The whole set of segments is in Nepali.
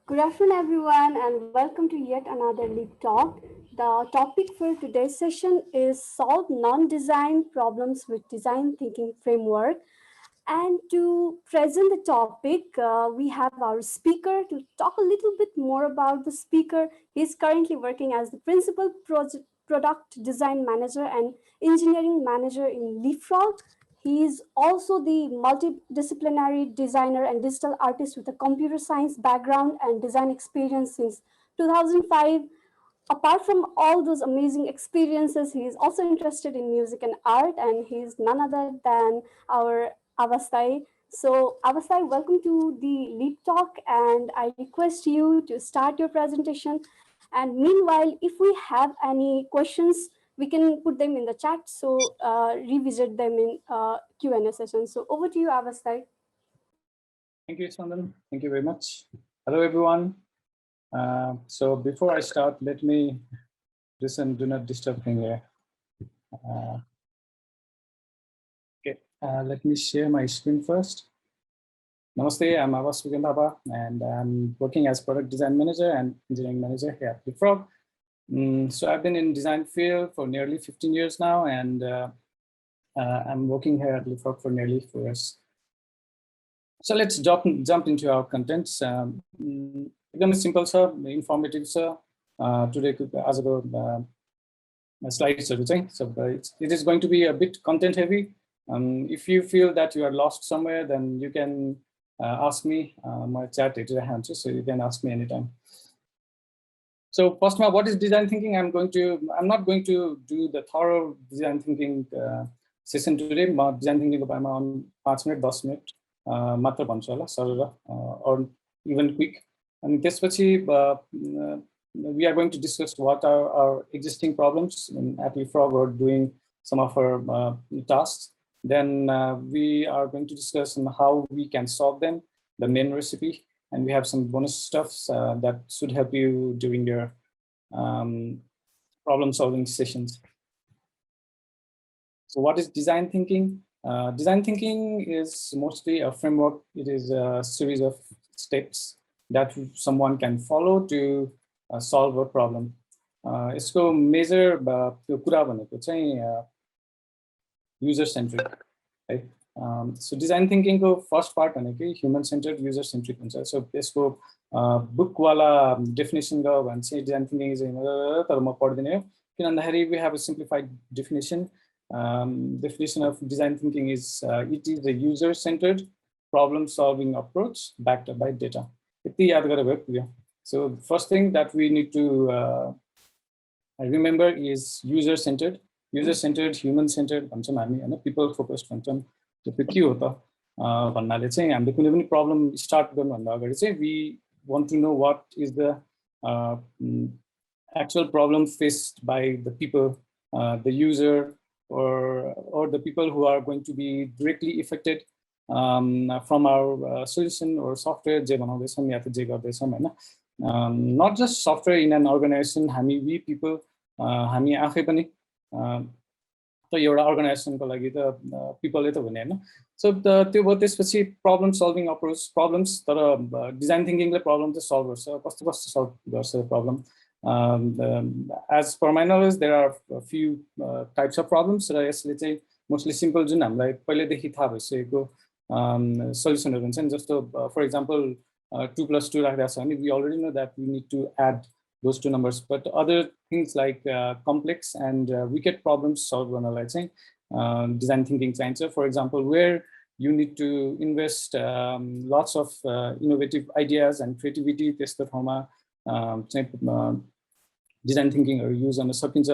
Good afternoon, everyone, and welcome to yet another Leap Talk. The topic for today's session is solve non design problems with design thinking framework. And to present the topic, we have our speaker to talk a little bit more about the speaker. He's currently working as the principal product design manager and engineering manager in Leapfrog. He is also the multidisciplinary designer and digital artist with a computer science background and design experience since 2005. Apart from all those amazing experiences, he is also interested in music and art, and he is none other than our Avastai. So, Avastai, welcome to the Leap Talk, and I request you to start your presentation. And meanwhile, if we have any questions, we can put them in the chat, so revisit them in Q&A session. So, over to you, Avastai. Thank you, Sandan. Thank you very much. Hello, everyone. So before I start, let me do not disturb thing here. Okay, let me share my screen first. Namaste, I'm Avas Vigandhaba, and I'm working as product design manager and engineering manager here at Leapfrog. So I've been in design field for nearly 15 years now, and I'm working here at Leapfrog for nearly 4 years. So let's jump into our contents. एकदमै simple छ, informative छ. Todayको आजको slides-हरु चाहिँ, so it is going to be a bit content heavy. If you feel that you are lost somewhere, then you can ask me. My chat हेरिरहेको हुन्छु, so you can ask me anytime. So first, what is design thinking? I'm not going to do the thorough design thinking session today. Design thinking को बारेमा 5 minute 10 minute मात्र भन्छु होला सरल or even quick. And त्यसपछि we are going to discuss what are our existing problems at Leapfrog or doing some of our tasks. Then we are going to discuss on how we can solve them, the main recipe, and we have some bonus stuffs that should help you during your problem solving sessions. So what is design thinking? Design thinking is mostly a framework. It is a series of steps that someone can follow to solve a problem. यसको मेजर त्यो कुरा भनेको चाहिँ user centric, right? So design thinking को first part भनेको human centered, user centric हुन्छ. So यसको book वाला definition गयो भने चाहिँ design thinking is तर म पढ्दिन यो किन भन्दाखेरि we have a simplified definition. Definition of design thinking is it is a user centered problem solving approach backed up by data. So first thing that we need to remember is user centered, human centered, people focused. Problem start we want to know what is the actual problem faced by the people, the user, or the people who are going to be directly affected from our solution or software. Not just software in an organization, we people, हामी आफै पनि त एउटा अर्गनाइजेसनको लागि त पिपलले त भने हैन. सो त्यो भयो त्यसपछि प्रब्लम सल्भिङ अप्रोच, प्रब्लम्स तर डिजाइन थिंकिङले प्रब्लम चाहिँ सल्भ गर्छ. कस्तो सल्भ गर्छ problem? As per my knowledge, there are a few types of problems. र यसले चाहिँ मोस्टली सिम्पल जुन हामीलाई पहिलेदेखि थाहा भइसकेको सल्युसनहरु हुन्छ नि, जस्तो फर एक्जाम्पल 2 + 2 राख्दा छ भने we already know that we need to add those two numbers, but other things like complex and wicked problems solve गर्नलाई चाहिँ design thinking चाहिन्छ. For example, where you need to invest lots of innovative ideas and creativity, त्यस्तो ठाउँमा चाहिँ design thinking or use गर्न सकिन्छ.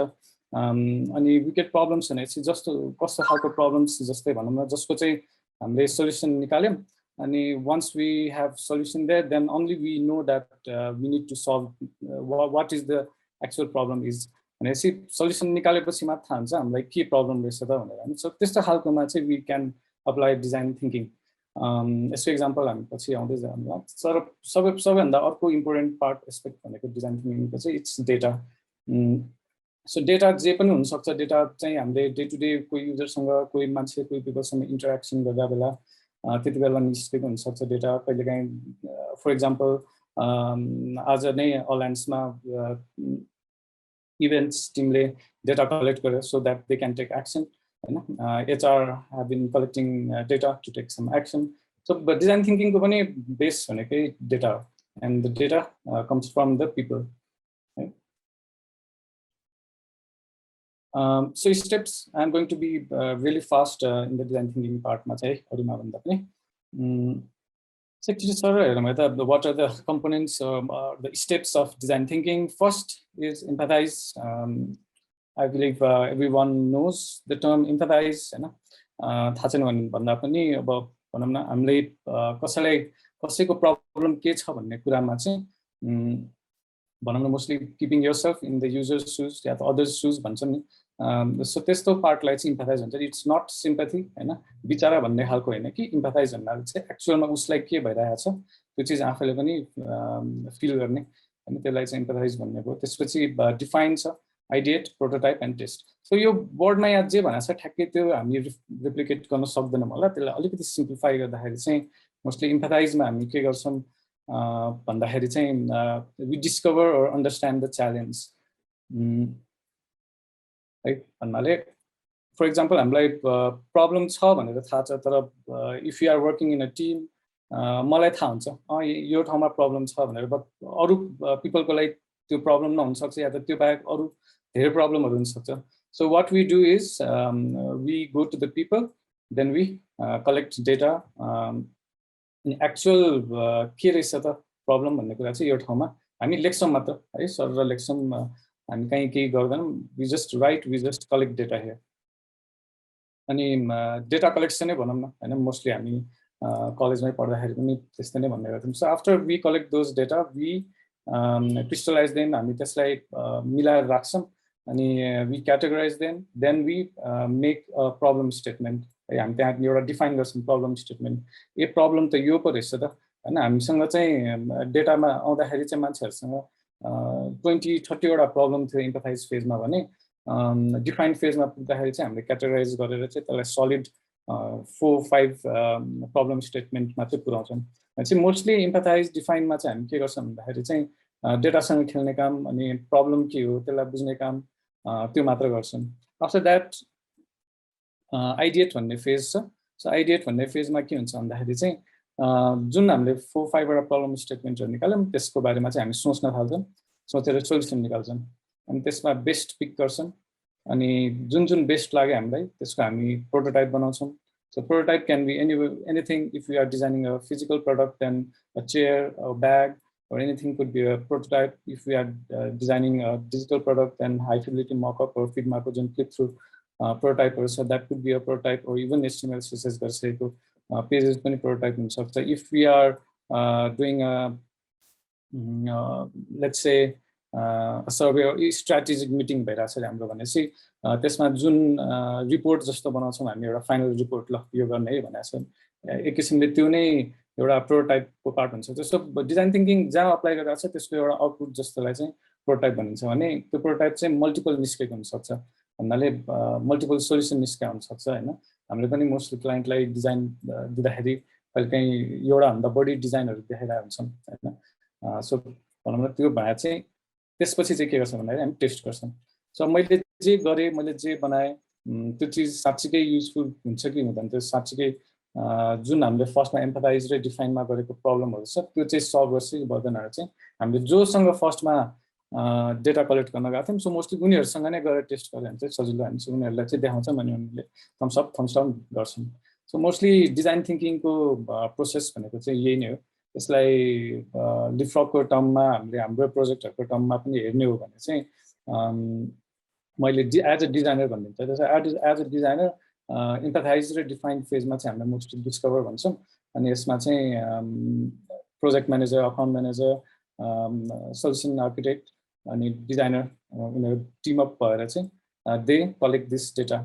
अनि wicked problems भने चाहिँ जस्तो कस्तो खालको problems जस्तै भनौं न, जसको चाहिँ हामीले solution निकाल्यौं अनि once we have solution there, then only we know that we need to solve what is the actual problem is. भनेपछि solution निकालेपछि मात्र थाहा हुन्छ हामीलाई के problem रहेछ त भनेर. So त्यस्तो खालकोमा चाहिँ we can apply design thinking. यसको example हामी पछि आउँदै जाउँला. तर सबैभन्दा अर्को important part aspect भनेको design thinking को चाहिँ it's data. So data जे पनि हुन सक्छ, data चाहिँ हामीले डे टु डे कोही युजर सँग, कोही मान्छे, कोही people सँग interaction गर्दा बेला त्यति बेला निस्केको हुन सक्छ डेटा. कहिलेकाहीँ फर एक्जाम्पल आज नै अलायन्समा इभेन्ट्स टिमले डेटा कलेक्ट गर्यो so that they can take action हैन HR have been collecting data to take some action so but design thinking को पनि बेस भनेकै डेटा हो and the data comes from the people right? So steps I'm going to be really fast in the design thinking part ma chai haruma bhanda pani Secretary sir, what are the components the steps of design thinking? First is empathize. I believe everyone knows the term empathize. थाहा छैन भन्दा पनि अब भनौँ न हामीले कसैलाई कसैको प्रब्लम के छ भन्ने कुरामा चाहिँ भनौँ न mostly keeping yourself in the users shoes या त अदर्स शूज भन्छौँ नि सो त्यस्तो पार्टलाई चाहिँ इम्प्याथाइज भन्छ इट्स नट सिम्पथी हैन विचारा भन्ने खालको हैन कि इम्प्याथाइज भन्नाले चाहिँ एक्चुअलमा उसलाई के भइरहेको छ त्यो चिज आफैले पनि फिल गर्ने हैन त्यसलाई चाहिँ इम्प्याथाइज भन्ने भयो त्यसपछि डिफाइन छ ideate prototype and test so यो बोर्डमा यहाँ जे भनेको छ ठ्याक्कै त्यो हामी रिप्लिकेट गर्न सक्दैनौँ होला त्यसलाई अलिकति सिम्प्लिफाई गर्दाखेरि चाहिँ मोस्टली इम्प्याथाइजमा हामी के गर्छौँ भन्दाखेरि चाहिँ we discover or understand the challenge है भन्नाले फर इक्जाम्पल हामीलाई प्रब्लम छ भनेर थाहा छ तर if you are working in a team मलाई थाहा हुन्छ यो ठाउँमा प्रब्लम छ भनेर बट अरू पिपलको लागि त्यो प्रब्लम नहुनसक्छ या त त्यो बाहेक अरू धेरै प्रब्लमहरू हुनसक्छ so what we do is we go to the people then we collect data actual के रहेछ त प्रब्लम भन्ने कुरा चाहिँ यो ठाउँमा हामी लेख्छौँ मात्र है सर लेख्छौँ हामी कहीँ केही गर्दैनौँ we just right we just collect data here अनि डेटा कलेक्सनै भनौँ न हैन मोस्टली हामी कलेजमै पढ्दाखेरि पनि त्यस्तै नै भन्ने गर्थ्यौँ so after we collect those data we crystallise then हामी त्यसलाई मिलाएर राख्छौँ अनि we categorise then we make a problem statement है हामी त्यहाँ एउटा डिफाइन गर्छौँ प्रब्लम स्टेटमेन्ट ए प्रब्लम त यो पो रहेछ त हैन हामीसँग चाहिँ डेटामा आउँदाखेरि चाहिँ मान्छेहरूसँग 20-30वटा प्रब्लम थियो इम्प्याथाइज फेजमा भने डिफाइन फेजमा पुग्दाखेरि चाहिँ हामीले क्याटेगोराइज गरेर चाहिँ त्यसलाई सलिड 4-5 प्रब्लम स्टेटमेन्टमा चाहिँ पुऱ्याउँछौँ चाहिँ मोस्टली इम्प्याथाइज डिफाइनमा चाहिँ हामी के गर्छौँ भन्दाखेरि चाहिँ डेटासँग खेल्ने काम अनि प्रब्लम के हो त्यसलाई बुझ्ने काम त्यो मात्र गर्छौँ आफ्टर द्याट आइडिएट भन्ने फेज छ सो आइडिएट भन्ने फेजमा के हुन्छ भन्दाखेरि चाहिँ जुन हामीले 4-5वटा प्रब्लम स्टेटमेन्टहरू निकाल्यौँ त्यसको बारेमा चाहिँ हामी सोच्न थाल्छौँ सोचेर सोल्युसन निकाल्छौँ अनि त्यसमा बेस्ट पिक गर्छौँ अनि जुन जुन बेस्ट लाग्यो हामीलाई त्यसको हामी प्रोटोटाइप बनाउँछौँ so prototype can be anything if you are designing a physical product then a chair a bag or anything could be a prototype if we are designing a digital product then high fidelity mockup or Figma ko jun click through prototype so that could be a prototype or even HTML CSS garcheko pages pani prototype hun sakcha if we are doing a let's say a survey or strategic meeting bhairach cha hamro bhanechi त्यसमा जुन रिपोर्ट जस्तो बनाउँछौँ हामी एउटा फाइनल रिपोर्ट ल यो गर्ने है भनेको छ एक किसिमले त्यो नै एउटा प्रोटोटाइपको पार्ट हुन्छ जस्तो डिजाइन थिङ्किङ जहाँ अप्लाई गरिरहेको छ त्यसको एउटा आउटपुट जस्तोलाई चाहिँ प्रोटोटाइप भनिन्छ भने त्यो प्रोटोटाइप चाहिँ मल्टिपल निस्केको हुनसक्छ भन्नाले मल्टिपल सोल्युसन निस्केको हुनसक्छ होइन हामीले पनि मोस्टली क्लाइन्टलाई डिजाइन दिँदाखेरि कहिलेकाहीँ एउटाभन्दा बढी डिजाइनहरू देखाइरहेको हुन्छौँ होइन सो भनौँ न त्यो भए चाहिँ त्यसपछि चाहिँ के गर्छौँ भन्दाखेरि हामी टेस्ट गर्छौँ सो मैले जे गरेँ मैले जे बनाएँ त्यो चिज साँच्चीकै युजफुल हुन्छ कि हुँदैन त्यो साँच्चीकै जुन हामीले फर्स्टमा एम्पथाइज र डिफाइनमा गरेको प्रब्लमहरू छ त्यो चाहिँ सल्भ गर्छ कि गर्दैन चाहिँ हामीले जोसँग फर्स्टमा डेटा कलेक्ट गर्न गएको थियौँ सो मोस्टली उनीहरूसँग नै गएर टेस्ट गरेर भने चाहिँ सजिलो हुन्छ उनीहरूलाई चाहिँ देखाउँछौँ अनि उनीहरूले थम्स अप थम्स डाउन गर्छन् सो मोस्टली डिजाइन थिङ्किङको प्रोसेस भनेको चाहिँ यही नै हो यसलाई लिपफ्रगको टर्ममा हामीले हाम्रो प्रोजेक्टहरूको टर्ममा पनि हेर्ने हो भने चाहिँ मैले एज अ डिजाइनर भनिदिन्छ त्यसो एज अ डिजाइनर इम्प्याथाइज र डिफाइन फेजमा चाहिँ हामीले मोस्टली डिस्कभर भन्छौँ अनि यसमा चाहिँ project manager account manager solution architect अनि डिजाइनर उनीहरू टिम अप भएर चाहिँ they collect this data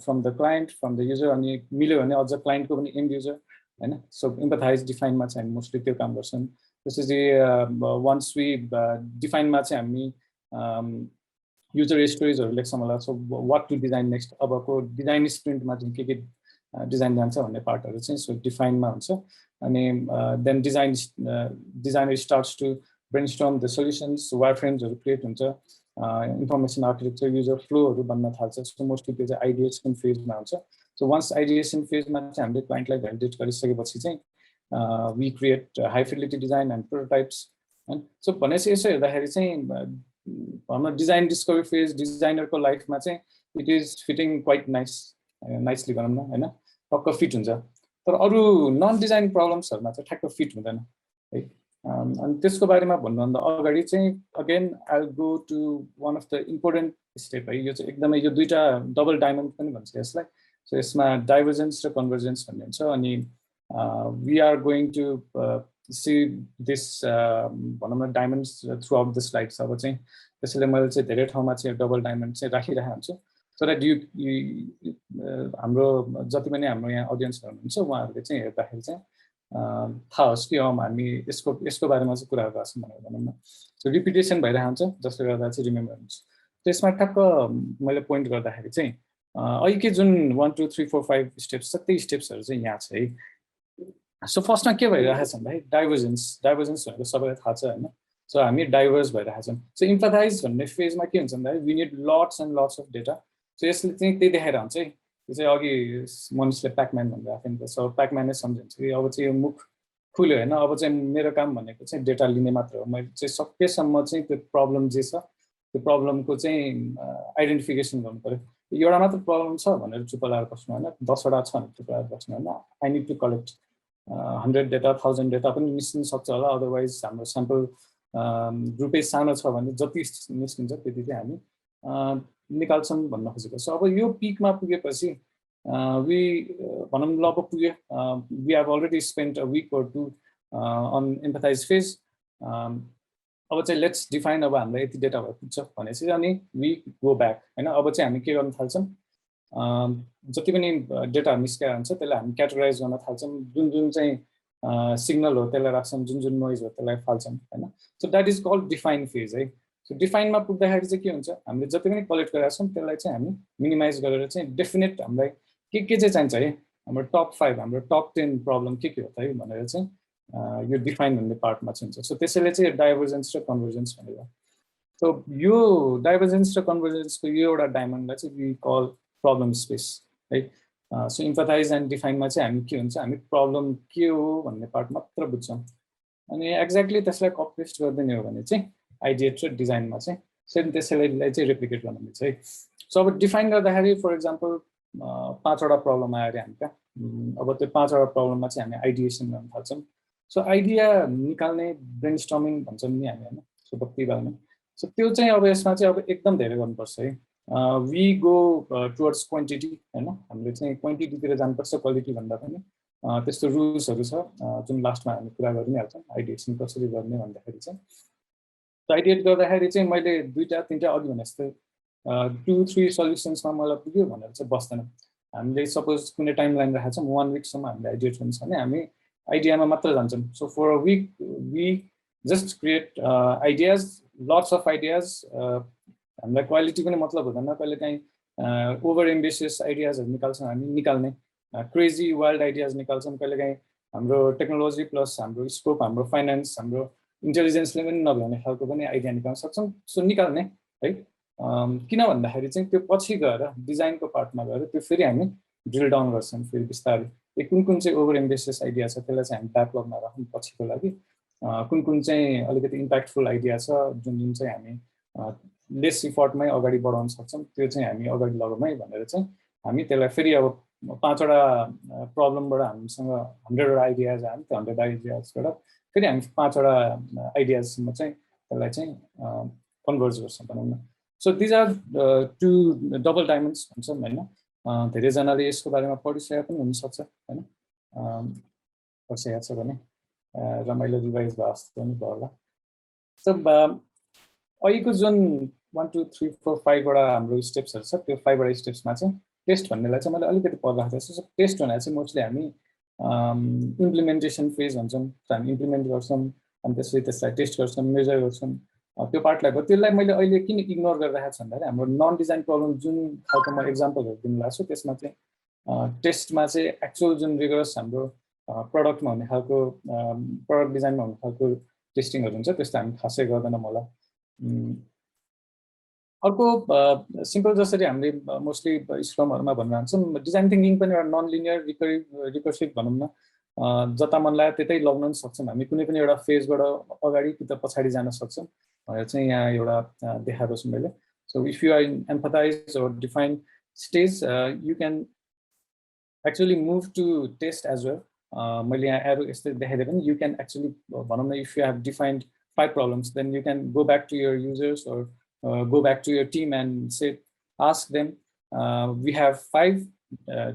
from the client from the user अनि मिल्यो भने अझ क्लाइन्टको पनि एन्ड युजर हैन सो इम्प्याथाइज डिफाइनमा चाहिँ हामी मोस्टली त्यो काम गर्छौँ त्यसपछि वन्स वी डिफाइनमा चाहिँ हामी युजर स्टोरिजहरू लेख्छौँ होला so what to design next अबको डिजाइन स्प्रिन्टमा चाहिँ के डिजाइन जान्छ भन्ने पार्टहरु चाहिँ सो डिफाइनमा हुन्छ अनि then designer starts to brainstorm the solutions वायरफ्रेम्सहरु क्रिएट हुन्छ इन्फर्मेसन आर्किटेक्चर युजर फ्लोहरु बन्न थाल्छ सो मोस्टली त्यो चाहिँ आइडिएसन फेजमा हुन्छ सो वन्स आइडिएसन फेजमा चाहिँ हामीले क्लाइन्टलाई भ्यालिडेट गरिसकेपछि चाहिँ we create high fidelity design and prototypes so भनेपछि यसो हेर्दाखेरि चाहिँ हाम्रो डिजाइन डिस्कभरी फेज डिजाइनरको लाइफमा चाहिँ it is fitting quite nicely भनौँ न हैन टक्क फिट हुन्छ तर अरू नन डिजाइन प्रब्लम्सहरुमा चाहिँ ठ्याक्क फिट हुँदैन है अनि त्यसको बारेमा भन्नुभन्दा अगाडि चाहिँ again I will go to one of the important step है यो चाहिँ एकदमै यो दुईटा डबल डायमन्ड पनि भन्छ यसलाई सो यसमा डाइभर्जेन्स र कन्भर्जेन्स भन्ने हुन्छ अनि we are going to see this भनौँ न diamonds throughout the slides अब चाहिँ त्यसैले मैले चाहिँ धेरै ठाउँमा चाहिँ डबल डायमन्ड चाहिँ राखिरहेको हुन्छु सो द्याट हाम्रो जति पनि हाम्रो यहाँ अडियन्सहरू हुनुहुन्छ उहाँहरूले चाहिँ हेर्दाखेरि चाहिँ थाहा होस् कि हामी यसको बारेमा चाहिँ कुरा गरिरहेको छौँ भनेर भनौँ न सो रिपिटेसन भइरहेको हुन्छ जसले गर्दा चाहिँ रिमेम्बर हुन्छ त्यसमा ठ्याक्क मैले पोइन्ट गर्दाखेरि चाहिँ अहिले जुन 1 2 3 4 5 स्टेप्स छ त्यही स्टेप्सहरू चाहिँ यहाँ छ है सो फर्स्टमा के भइरहेको छ भन्दाखेरि डाइभर्जेन्स भनेको सबैलाई थाहा छ होइन सो हामी डाइभर्स भइरहेको छौँ सो इम्पथाइज भन्ने फेजमा के हुन्छ भन्दाखेरि we need lots and lots of data so यसले चाहिँ त्यही देखाएर हुन्छ है त्यो चाहिँ अघि मनिषले प्याकम्यान भनिरहेको थियो नि त सो प्याकम्यानै सम्झिन्छ कि अब चाहिँ यो मुख खुल्यो होइन अब चाहिँ मेरो काम भनेको चाहिँ डेटा लिने मात्र हो मैले चाहिँ सकेसम्म चाहिँ त्यो प्रब्लम जे छ त्यो प्रब्लमको चाहिँ आइडेन्टिफिकेसन गर्नु पऱ्यो एउटा मात्र प्रब्लम छ भनेर चुप लाएर बस्नु होइन 10वटा छ भने चुप लाएर बस्नु होइन I need to collect 100 data 1000 data पनि निस्किन सक्छ होला अदरवाइज हाम्रो स्याम्पल ग्रुपै सानो छ भने जति निस्किन्छ त्यति चाहिँ हामी निकाल्छौँ भन्न खोजेको सो अब यो पिकमा पुगेपछि वी भनौँ ल अब पुग्यो we have already spent a week or two on empathise phase अब चाहिँ लेट्स डिफाइन अब हामीलाई यति डेटा भयो पुग्छ भनेपछि अनि वी गो ब्याक होइन अब चाहिँ हामी के गर्न थाल्छौँ जति पनि डेटा निस्केर हुन्छ त्यसलाई हामी क्याटेगोराइज गर्न थाल्छौँ जुन चाहिँ सिग्नल हो त्यसलाई राख्छौँ जुन नोइज हो त्यसलाई फाल्छौँ होइन so that is called define phase है सो डिफाइनमा पुग्दाखेरि चाहिँ के हुन्छ हामीले जति पनि कलेक्ट गरेका छौँ त्यसलाई चाहिँ हामी मिनिमाइज गरेर चाहिँ डेफिनेट हामीलाई के चाहिँ चाहिन्छ है हाम्रो टप 5 हाम्रो टप 10 प्रब्लम के हो त है भनेर चाहिँ यो डिफाइन भन्ने पार्टमा चाहिँ हुन्छ सो त्यसैले चाहिँ डाइभर्जेन्स र कन्भर्जेन्स भनेर सो यो डाइभर्जेन्स र कन्भर्जेन्सको यो एउटा डायमन्डलाई चाहिँ वी कल प्रब्लम स्पेस है सो इम्पथाइज एन्ड डिफाइनमा चाहिँ हामी के हुन्छ हामी प्रब्लम के हो भन्ने पार्ट मात्र बुझ्छौँ अनि एक्ज्याक्टली त्यसलाई कपी पेस्ट गरिदिने हो भने चाहिँ आइडिएट र डिजाइनमा चाहिँ सेम त्यसैलाई चाहिँ रेप्लिकेट गर्न मिल्छ है सो अब डिफाइन गर्दाखेरि फर इक्जाम्पल 5वटा प्रब्लम आयो अरे हामी कहाँ अब त्यो 5वटा प्रब्लममा चाहिँ हामी आइडिएसन गर्न थाल्छौँ सो आइडिया निकाल्ने ब्रेनस्टर्मिङ भन्छौँ नि हामी होइन सो बत्ती बाल्ने सो त्यो चाहिँ अब यसमा चाहिँ अब एकदम धेरै गर्नुपर्छ है वी गो टुवर्ड्स क्वान्टिटी होइन हामीले चाहिँ क्वान्टिटीतिर जानुपर्छ क्वालिटी भन्दा पनि त्यस्तो रुल्सहरू छ जुन लास्टमा हामी कुरा गरि नै हाल्छौँ आइडिएसन कसरी गर्ने भन्दाखेरि चाहिँ आइडिएट गर्दाखेरि चाहिँ मैले 2-3टा अघि भने जस्तै 2-3 सल्युसन्समा मलाई पुग्यो भनेर चाहिँ बस्दैन हामीले सपोज कुनै टाइम लाइन राखेको छौँ 1 विकसम्म हामीले आइडिएट हुन्छ भने हामी आइडियामा मात्र जान्छौँ so for a week we just create ideas lots of ideas हामीलाई क्वालिटी पनि मतलब हुँदैन कहिले काहीँ ओभर एम्बिसियस आइडियाजहरू निकाल्छौँ हामी निकाल्ने क्रेजी वाइल्ड आइडियाज निकाल्छौँ कहिले काहीँ हाम्रो टेक्नोलोजी प्लस हाम्रो स्कोप हाम्रो फाइनेन्स हाम्रो इन्टेलिजेन्सले पनि नभ्याउने खालको पनि आइडिया निकाल्न सक्छौँ सो निकाल्ने है किन भन्दाखेरि चाहिँ त्यो पछि गएर डिजाइनको पार्टमा गएर त्यो फेरि हामी ड्रिल डाउन गर्छौँ फेरि बिस्तारै कुन चाहिँ ओभर एम्बिसियस आइडिया छ त्यसलाई चाहिँ हामी ब्याकलगमा राखौँ पछिको लागि कुन चाहिँ अलिकति इम्प्याक्टफुल आइडिया छ जुन चाहिँ हामी लेस इफर्टमै अगाडि बढाउन सक्छौँ त्यो चाहिँ हामी अगाडि लगाउँ है भनेर चाहिँ हामी त्यसलाई फेरि अब 5वटा प्रब्लमबाट हामीसँग 100वटा आइडियाज आयो त्यो 100 आइडियाजबाट फेरि हामी 5वटा आइडियाजसम्म चाहिँ त्यसलाई चाहिँ कन्भर्ज गर्छौँ भनौँ न so these are 2 double diamonds भन्छौँ होइन धेरैजनाले यसको बारेमा पढिसकेको पनि हुनसक्छ होइन पढिसकेको छ भने रमाइलो रिभाइज भयो जस्तो पनि भयो होला सो अहिलेको जुन 1 2 3 4 5वटा हाम्रो स्टेप्सहरू छ त्यो 5वटा स्टेप्समा चाहिँ टेस्ट भन्नेलाई चाहिँ मैले अलिकति पढिरहेको थिएँ सो टेस्ट भनेर चाहिँ मोस्टली हामी इम्प्लिमेन्टेसन फेज भन्छौँ हामी इम्प्लिमेन्ट गर्छौँ अनि त्यसपछि त्यसलाई टेस्ट गर्छौँ मेजर गर्छौँ त्यो पार्टलाई भयो त्यसलाई मैले अहिले किन इग्नोर गरिरहेको छु भन्दाखेरि हाम्रो नन डिजाइन प्रब्लम जुन खालको म एक्जाम्पलहरू दिनु लाग्छु त्यसमा चाहिँ टेस्टमा चाहिँ एक्चुअल जुन रिगरस हाम्रो प्रडक्टमा हुने खालको प्रडक्ट डिजाइनमा हुने खालको टेस्टिङहरू हुन्छ त्यस्तो हामी खासै गर्दैनौँ होला। अर्को सिम्पल जसरी हामीले मोस्टली स्क्रमहरूमा भनिरहन्छौँ डिजाइन थिङ्किङ पनि एउटा नन लिनियर रिकर्सिभ भनौँ न, जता मन लाग्यो त्यतै लग्न पनि सक्छौँ हामी, कुनै पनि एउटा फेजबाट अगाडि कि त पछाडि जान सक्छौँ भनेर चाहिँ यहाँ एउटा देखाएको छु मैले। So if you are in empathize or define stage, you can actually move to test as well. मैले यहाँ एरो यस्तै देखाइदिए पनि you can actually भनौँ न if you have defined 5 problems, then you can go back to your users or go back to your team and say, ask them, we have 5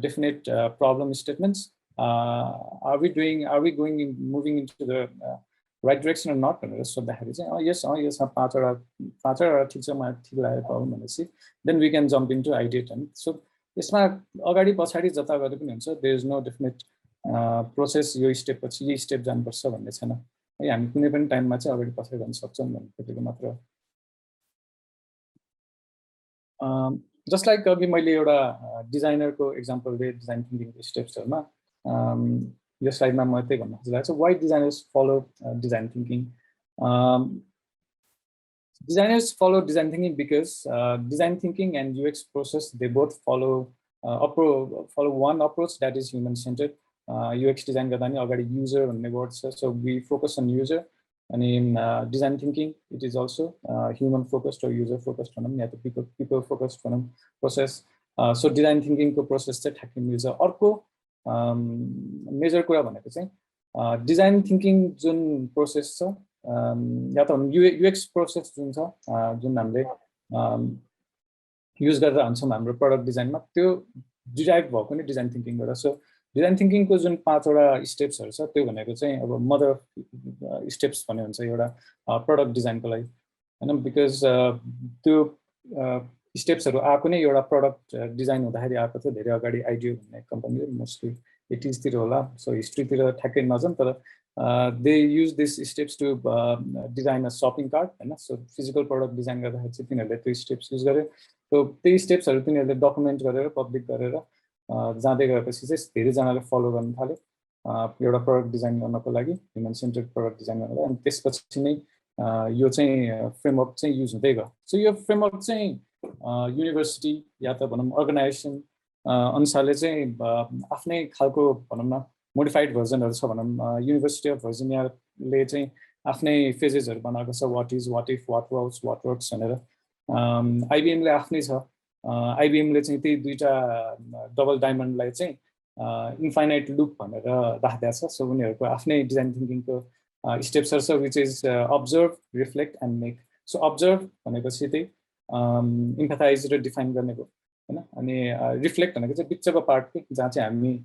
definite problem statements. Are we moving into the right direction or not? Yes, 5 ठिक छ, मलाई ठिक लाग्यो problem भनेपछि then we can jump into ideation. So यसमा अगाडि पछाडि जता गरे पनि हुन्छ, there is no definite process यो स्टेप पछि यो स्टेप जानुपर्छ भन्ने छैन है, हामी कुनै पनि टाइममा चाहिँ अगाडि पछाडि गर्न सक्छौँ भन्ने मात्र हो। जस्ट लाइक अघि मैले एउटा डिजाइनरको एक्जाम्पल दिएँ डिजाइन थिङ्किङको स्टेप्सहरूमा, यो स्लाइडमा म त्यही भन्न खोजिरहेको छु, why designers follow design thinking. Designers follow design thinking because design thinking and UX process, they both follow one approach that is human-centered. UX design गर्दा नि अगाडि user भन्ने word छ, so we focus on user. And in design thinking, it is also human-focused or user-focused भनौँ या त people-focused भनौँ process. So design thinking को process चाहिँ ठ्याक्कै मिल्छ। अर्को मेजर कुरा भनेको चाहिँ design thinking जुन process छ या त UX प्रोसेस जुन छ जुन हामीले युज गरेर हान्छौँ हाम्रो प्रडक्ट डिजाइनमा, त्यो डिराइभ भएको नि डिजाइन थिङ्किङबाट। सो डिजाइन थिङ्किङको जुन 5 वटा स्टेप्सहरू छ त्यो भनेको चाहिँ अब मदर स्टेप्स भन्ने हुन्छ एउटा प्रडक्ट डिजाइनको लागि हैन, बिकज त्यो स्टेप्सहरू आएको नै एउटा प्रडक्ट डिजाइन हुँदाखेरि आएको थियो धेरै अगाडि, आइडियो भन्ने कम्पनीले मोस्टली 80s तिर होला, सो हिस्ट्रीतिर ठ्याक्कै नजाउँ, तर they use these steps to design a shopping cart हैन। सो फिजिकल प्रडक्ट डिजाइन गर्दाखेरि चाहिँ तिनीहरूले त्यो स्टेप्स युज गरे, सो त्यही स्टेप्सहरू तिनीहरूले डकुमेन्ट गरेर पब्लिक गरेर जाँदै गएपछि चाहिँ धेरैजनाले फलो गर्न थाल्यो एउटा प्रडक्ट डिजाइन गर्नको लागि, ह्युमन सेन्टर्ड प्रडक्ट डिजाइन गर्नको लागि। अनि त्यसपछि नै यो चाहिँ फ्रेमवर्क चाहिँ युज हुँदै गयो। सो यो फ्रेमवर्क चाहिँ युनिभर्सिटी या त भनौँ अर्गनाइजेसन अनुसारले चाहिँ आफ्नै खालको भनौँ न मोडिफाइड भर्जनहरू छ भनौँ। युनिभर्सिटी अफ भर्जिनियाले चाहिँ आफ्नै फेजेसहरू बनाएको छ, what is, what if, what works भनेर। आइबिएमले आफ्नै छ, आइबिएमले चाहिँ त्यही दुईवटा डबल डायमन्डलाई चाहिँ इन्फाइनाइट लुप भनेर राखिदिएको छ। सो उनीहरूको आफ्नै डिजाइन थिङ्किङको स्टेप्सहरू छ, which is observe, reflect and make. So observe भनेपछि त्यही इम्फेथाइज र डिफाइन गर्ने भयो होइन, अनि रिफ्लेक्ट भनेको चाहिँ बिचको पार्ट के जहाँ चाहिँ हामी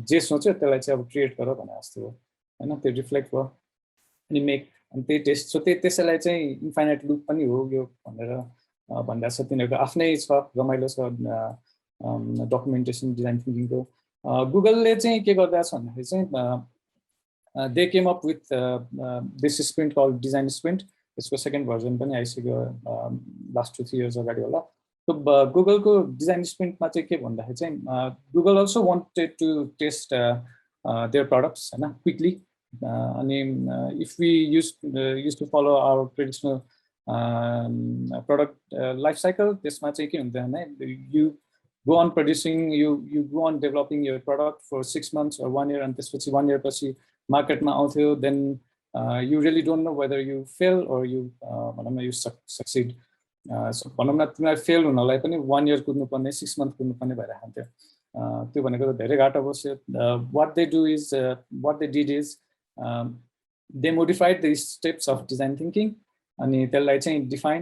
जे सोच्यो त्यसलाई चाहिँ अब क्रिएट गर भने जस्तो हो होइन, त्यो रिफ्लेक्ट भयो। अनि मेक, अनि त्यही टेस्ट, सो त्यसैलाई चाहिँ इन्फाइनाइट लुप पनि हो यो भनेर भन्दा छ। तिनीहरूको आफ्नै छ, रमाइलो छ डकुमेन्टेसन डिजाइन थिङ्किङको। गुगलले चाहिँ के गरिरहेको छ भन्दाखेरि चाहिँ they came up with this sprint call design sprint, यसको सेकेन्ड भर्जन पनि आइसक्यो लास्ट 2-3 इयर्स अगाडि होला। So गुगलको डिजाइन स्प्रिन्टमा चाहिँ के भन्दाखेरि चाहिँ Google also wanted to test their products होइन क्विकली। अनि if we use to follow our traditional product life cycle, त्यसमा चाहिँ के हुन्थ्यो भने you go on producing, you go on developing your product for 6 months or 1 year, अनि त्यसपछि 1 year पछि मार्केटमा आउँथ्यो, then you really don't know whether you fail or you भनौँ न यु सक्सिड। सो भनौँ न तिमीलाई फेल हुनलाई पनि 1 year कुद्नुपर्ने, 6 months कुद्नुपर्ने भइरहेको थियो। त्यो भनेको त धेरै गाह्रो बस्यो। What they do is, what they did is they modified the steps of design thinking, अनि त्यसलाई चाहिँ डिफाइन,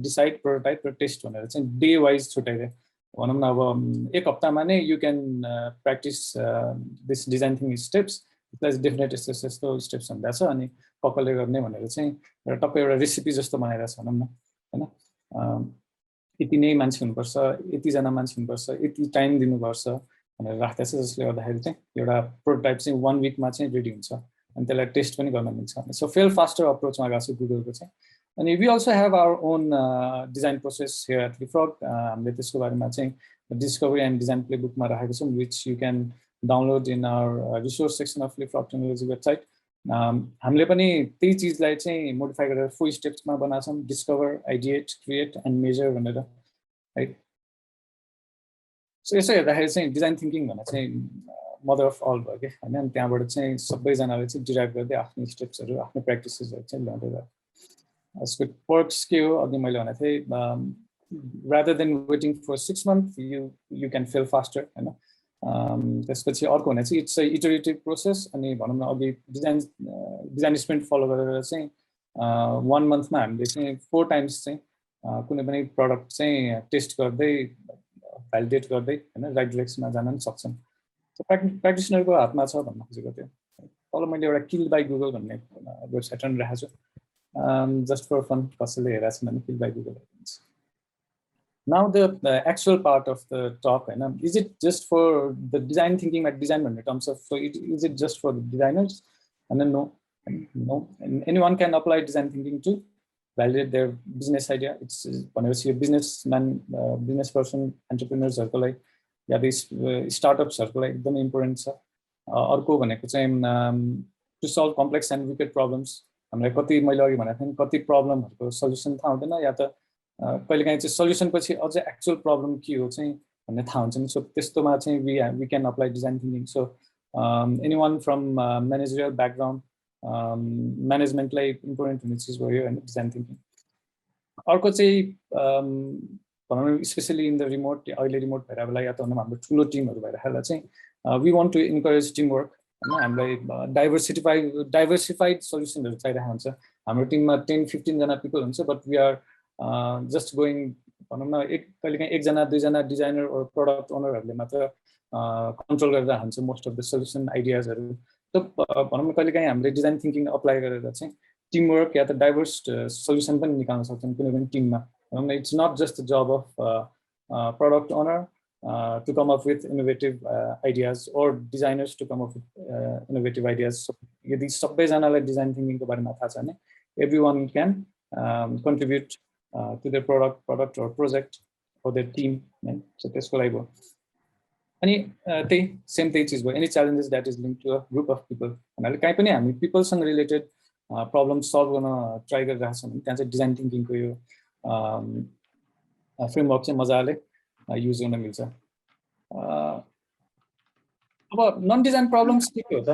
डिसाइड, प्रोटोटाइप र टेस्ट भनेर चाहिँ डे वाइज छुट्याइदियो। भनौँ न अब 1 हप्तामा नै you can practice this design thinking steps, त्यसलाई डेफिनेट यस्तो यस्तो स्टेप्स हुँदैछ, अनि कसले गर्ने भनेर चाहिँ टक्कै एउटा रेसिपी जस्तो बनाइरहेको छ भनौँ न होइन। यति नै मान्छे हुनुपर्छ, यतिजना मान्छे हुनुपर्छ, यति टाइम दिनुपर्छ भनेर राख्दैछ, जसले गर्दाखेरि चाहिँ एउटा प्रोटोटाइप चाहिँ 1 weekमा चाहिँ रेडी हुन्छ, अनि त्यसलाई टेस्ट पनि गर्न मिल्छ। सो फेल फास्टर अप्रोचमा गएको छ गुगलको चाहिँ, अनि we also have our own design process here at Leapfrog. हामीले त्यसको बारेमा चाहिँ discovery and design playbook मा राखेको छौं, which you can download in our resource section of Leapfrog Technology website. हामीले पनि त्यही चीजलाई चाहिँ मोडिफाई गरेर 4 steps मा बनाछौं, discover, ideate, create and measure भनेर, right? So यसो हेर्दाखेरि चाहिँ डिजाइन थिंकिङ भन्ने चाहिँ मदर अफ अल भयो के हैन, अनि त्यहाँबाट चाहिँ सबैजनाले चाहिँ डिराइभ गर्दै आफ्नो स्टेप्सहरु, आफ्नो प्र्याक्टिसेसहरु चाहिँ ल्याउँदै गयो। यसको पर्क्स के हो अघि मैले भने थिए, rather than waiting for 6 months you can fail faster हैन। त्यसपछि अर्को भने चाहिँ इट्स अ इटरेटिभ प्रोसेस, अनि भनौं न अघि डिजाइन स्प्रिन्ट फलो गरेर चाहिँ 1 मन्थमा हामीले चाहिँ 4 टाइम्स चाहिँ कुनै पनि प्रोडक्ट चाहिँ टेस्ट गर्दै भ्यालिडेट गर्दै हैन राइट डाइरेक्सनमा जान पनि सक्छौं। प्र्याक्टिसनरको हातमा छ भन्न खोजेको थियो। तल मैले एउटा किल बाइ गुगल भन्ने वेबसाइट पनि राखेको छु, जस्ट फर फन, कसैले हेरेको छ भने किल बाइ गुगल हेर्नुहुन्छ। Now the actual part of the talk, is it just for the design thinking at design in terms of, so is it just for the designers? And then no, and anyone can apply design thinking to validate their business idea. It's whenever you a businessman, business person, entrepreneurs circle like, yeah, these startups circle like एकदमै important छ। अर्को भनेको चाहिँ to solve complex and wicked problems, हामीलाई कति मैले अघि भनेको थिएँ कति प्रब्लमहरुको सल्युसन थाहा हुँदैन, या त कहिलेकाहीँ चाहिँ सल्युसन पछि अझै एक्चुअल प्रब्लम के हो चाहिँ भन्ने थाहा हुन्छ नि। सो त्यस्तोमा चाहिँ we can apply design thinking. So anyone from managerial background, म्यानेजमेन्टलाई इम्पोर्टेन्ट हुने चिज भयो हैन डिजाइन थिंकिङ। अर्को चाहिँ भनौँ स्पेशली इन द रिमोट, अहिले रिमोट भएर बेला या त हाम्रो ठुलो टिमहरु भइरहेला चाहिँ we want to encourage team work हैन। हामीलाई डाइभर्सिफाइड सल्युसनहरु चाहिरहेको हुन्छ। हाम्रो टिममा 10-15 जना पिपल हुन्छ, but we are just going भनौँ न कहिलेकाहीँ 1 जना 2 जना डिजाइनर और प्रोडक्ट ओनरहरुले मात्र कन्ट्रोल गरेर हुन्छ मोस्ट अफ द सल्युसन आइडियाजहरु। त भनौँ न कहिलेकाहीँ हामीले डिजाइन थिंकिङ अप्लाई गरेर चाहिँ टिम वर्क या त डाइभर्स सल्युसन पनि निकाल्न सक्छौं कुनै पनि टिममा। भनौँ न it's not just the job of product owner to come up with innovative ideas or designers to come up with innovative ideas. So यदि सबैजनालाई डिजाइन थिंकिङको बारेमा थाहा छ भने everyone can contribute to their product or project or their team, right? So त्यसको लागि भयो। अनि त्यही सेम त्यही चीज भयो, any challenges that is linked to a group of people। भन्नाले कहीँ पनि हामी पिपलसँग रिलेटेड प्रब्लम सल्भ गर्न ट्राई गरिरहेको छौँ भने त्यहाँ चाहिँ डिजाइन थिंकिङको यो फ्रेमवर्क चाहिँ मजाले युज गर्न मिल्छ। अब नन डिजाइन प्रब्लम्स के हो त?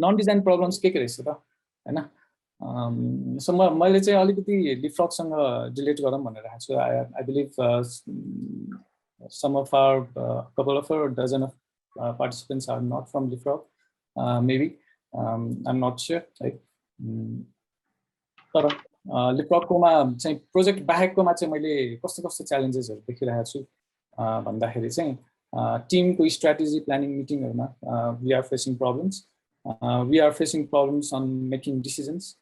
नन डिजाइन प्रब्लम्स के रहेछ त हैन? सो मैले चाहिँ अलिकति लिपफ्रगसँग रिलेट गरौँ भनेर राखेको छु। I believe some of our couple of our dozen of participants are not from Leapfrog, maybe I'm not sure, right? तर Leapfrog कोमा चाहिँ प्रोजेक्ट बाहेककोमा चाहिँ मैले कस्तो कस्तो च्यालेन्जेसहरु देखिरहेको छु भन्दाखेरि चाहिँ टिमको स्ट्र्याटेजी प्लानिङ मिटिङहरुमा we are facing problems, we are facing problems on making decisions,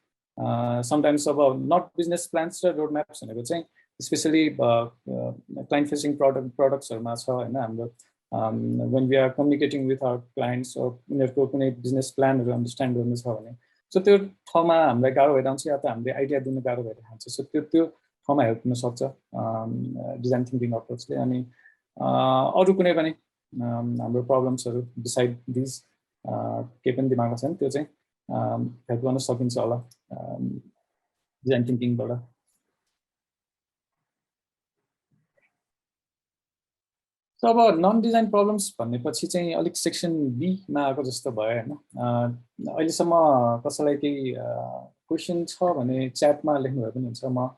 sometimes about not business plans र road maps भनेको चाहिँ especially client facing products हरुमा छ हैन हाम्रो when we are communicating with our clients or उनीहरुको कुनै बिजनेस प्लानहरु अन्डरस्ट्यान्ड गर्नु छ भने सो त्यो ठाउँमा हामीलाई गाह्रो भइरहन्छ या त हामीले आइडिया दिन गाह्रो भइरहन्छ। सो त्यो ठाउँमा हेल्प हुन सक्छ डिजाइन थिंकिङ अप्रोचले। अनि अरु कुनै पनि हाम्रो प्रब्लम्सहरु बिसाइड दिस के पनि दिमागमा छ नि त्यो चाहिँ हेल्प गर्न सकिन्छ होला डिजाइन थिंकिङबाट। So अब नन डिजाइन प्रब्लम्स भन्नेपछि चाहिँ अलिक सेक्सन बी मा आएको जस्तो भयो हैन। अहिलेसम्म कसैलाई केही क्वेशन छ भने च्याटमा लेख्नु भए पनि हुन्छ, म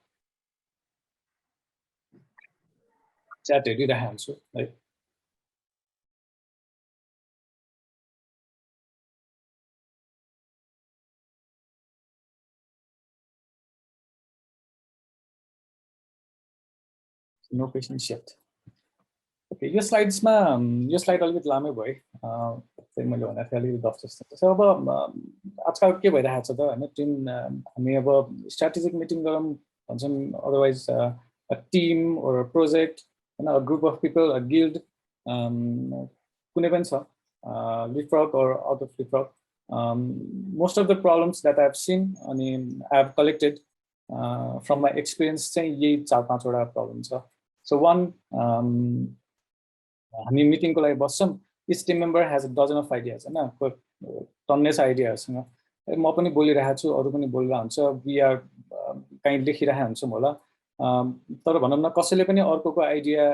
च्याट हेरिरहेको हुन्छु है। No questions yet. ओके, यो स्लाइड्समा यो स्लाइड अलिकति लामै भयो चाहिँ मैले भनेको थिएँ अलिकति दफ जस्तो छ। अब आजकल के भइरहेको छ त हैन, टिम हामी अब स्ट्र्याटेजिक मिटिङ गरौँ भन्छौँ, otherwise a team or a project हैन, a group of people, a guild कुनै पनि छ Leapfrog or out of Leapfrog most of the problems that I've seen and I've collected from my experience चाहिँ यही 4-5 वटा problem छ. So one हामी meeting को लागि बस्छौं, each team member has a dozen of ideas हैन, टन्नै छ आइडियाहरुसँग. म पनि बोलिरहेको छु, अरु पनि बोलिरहेको हुन्छ, we are कहीँ लेखिरहेका हुन्छौं होला. तर भनौं न कसैले पनि अर्कोको आइडिया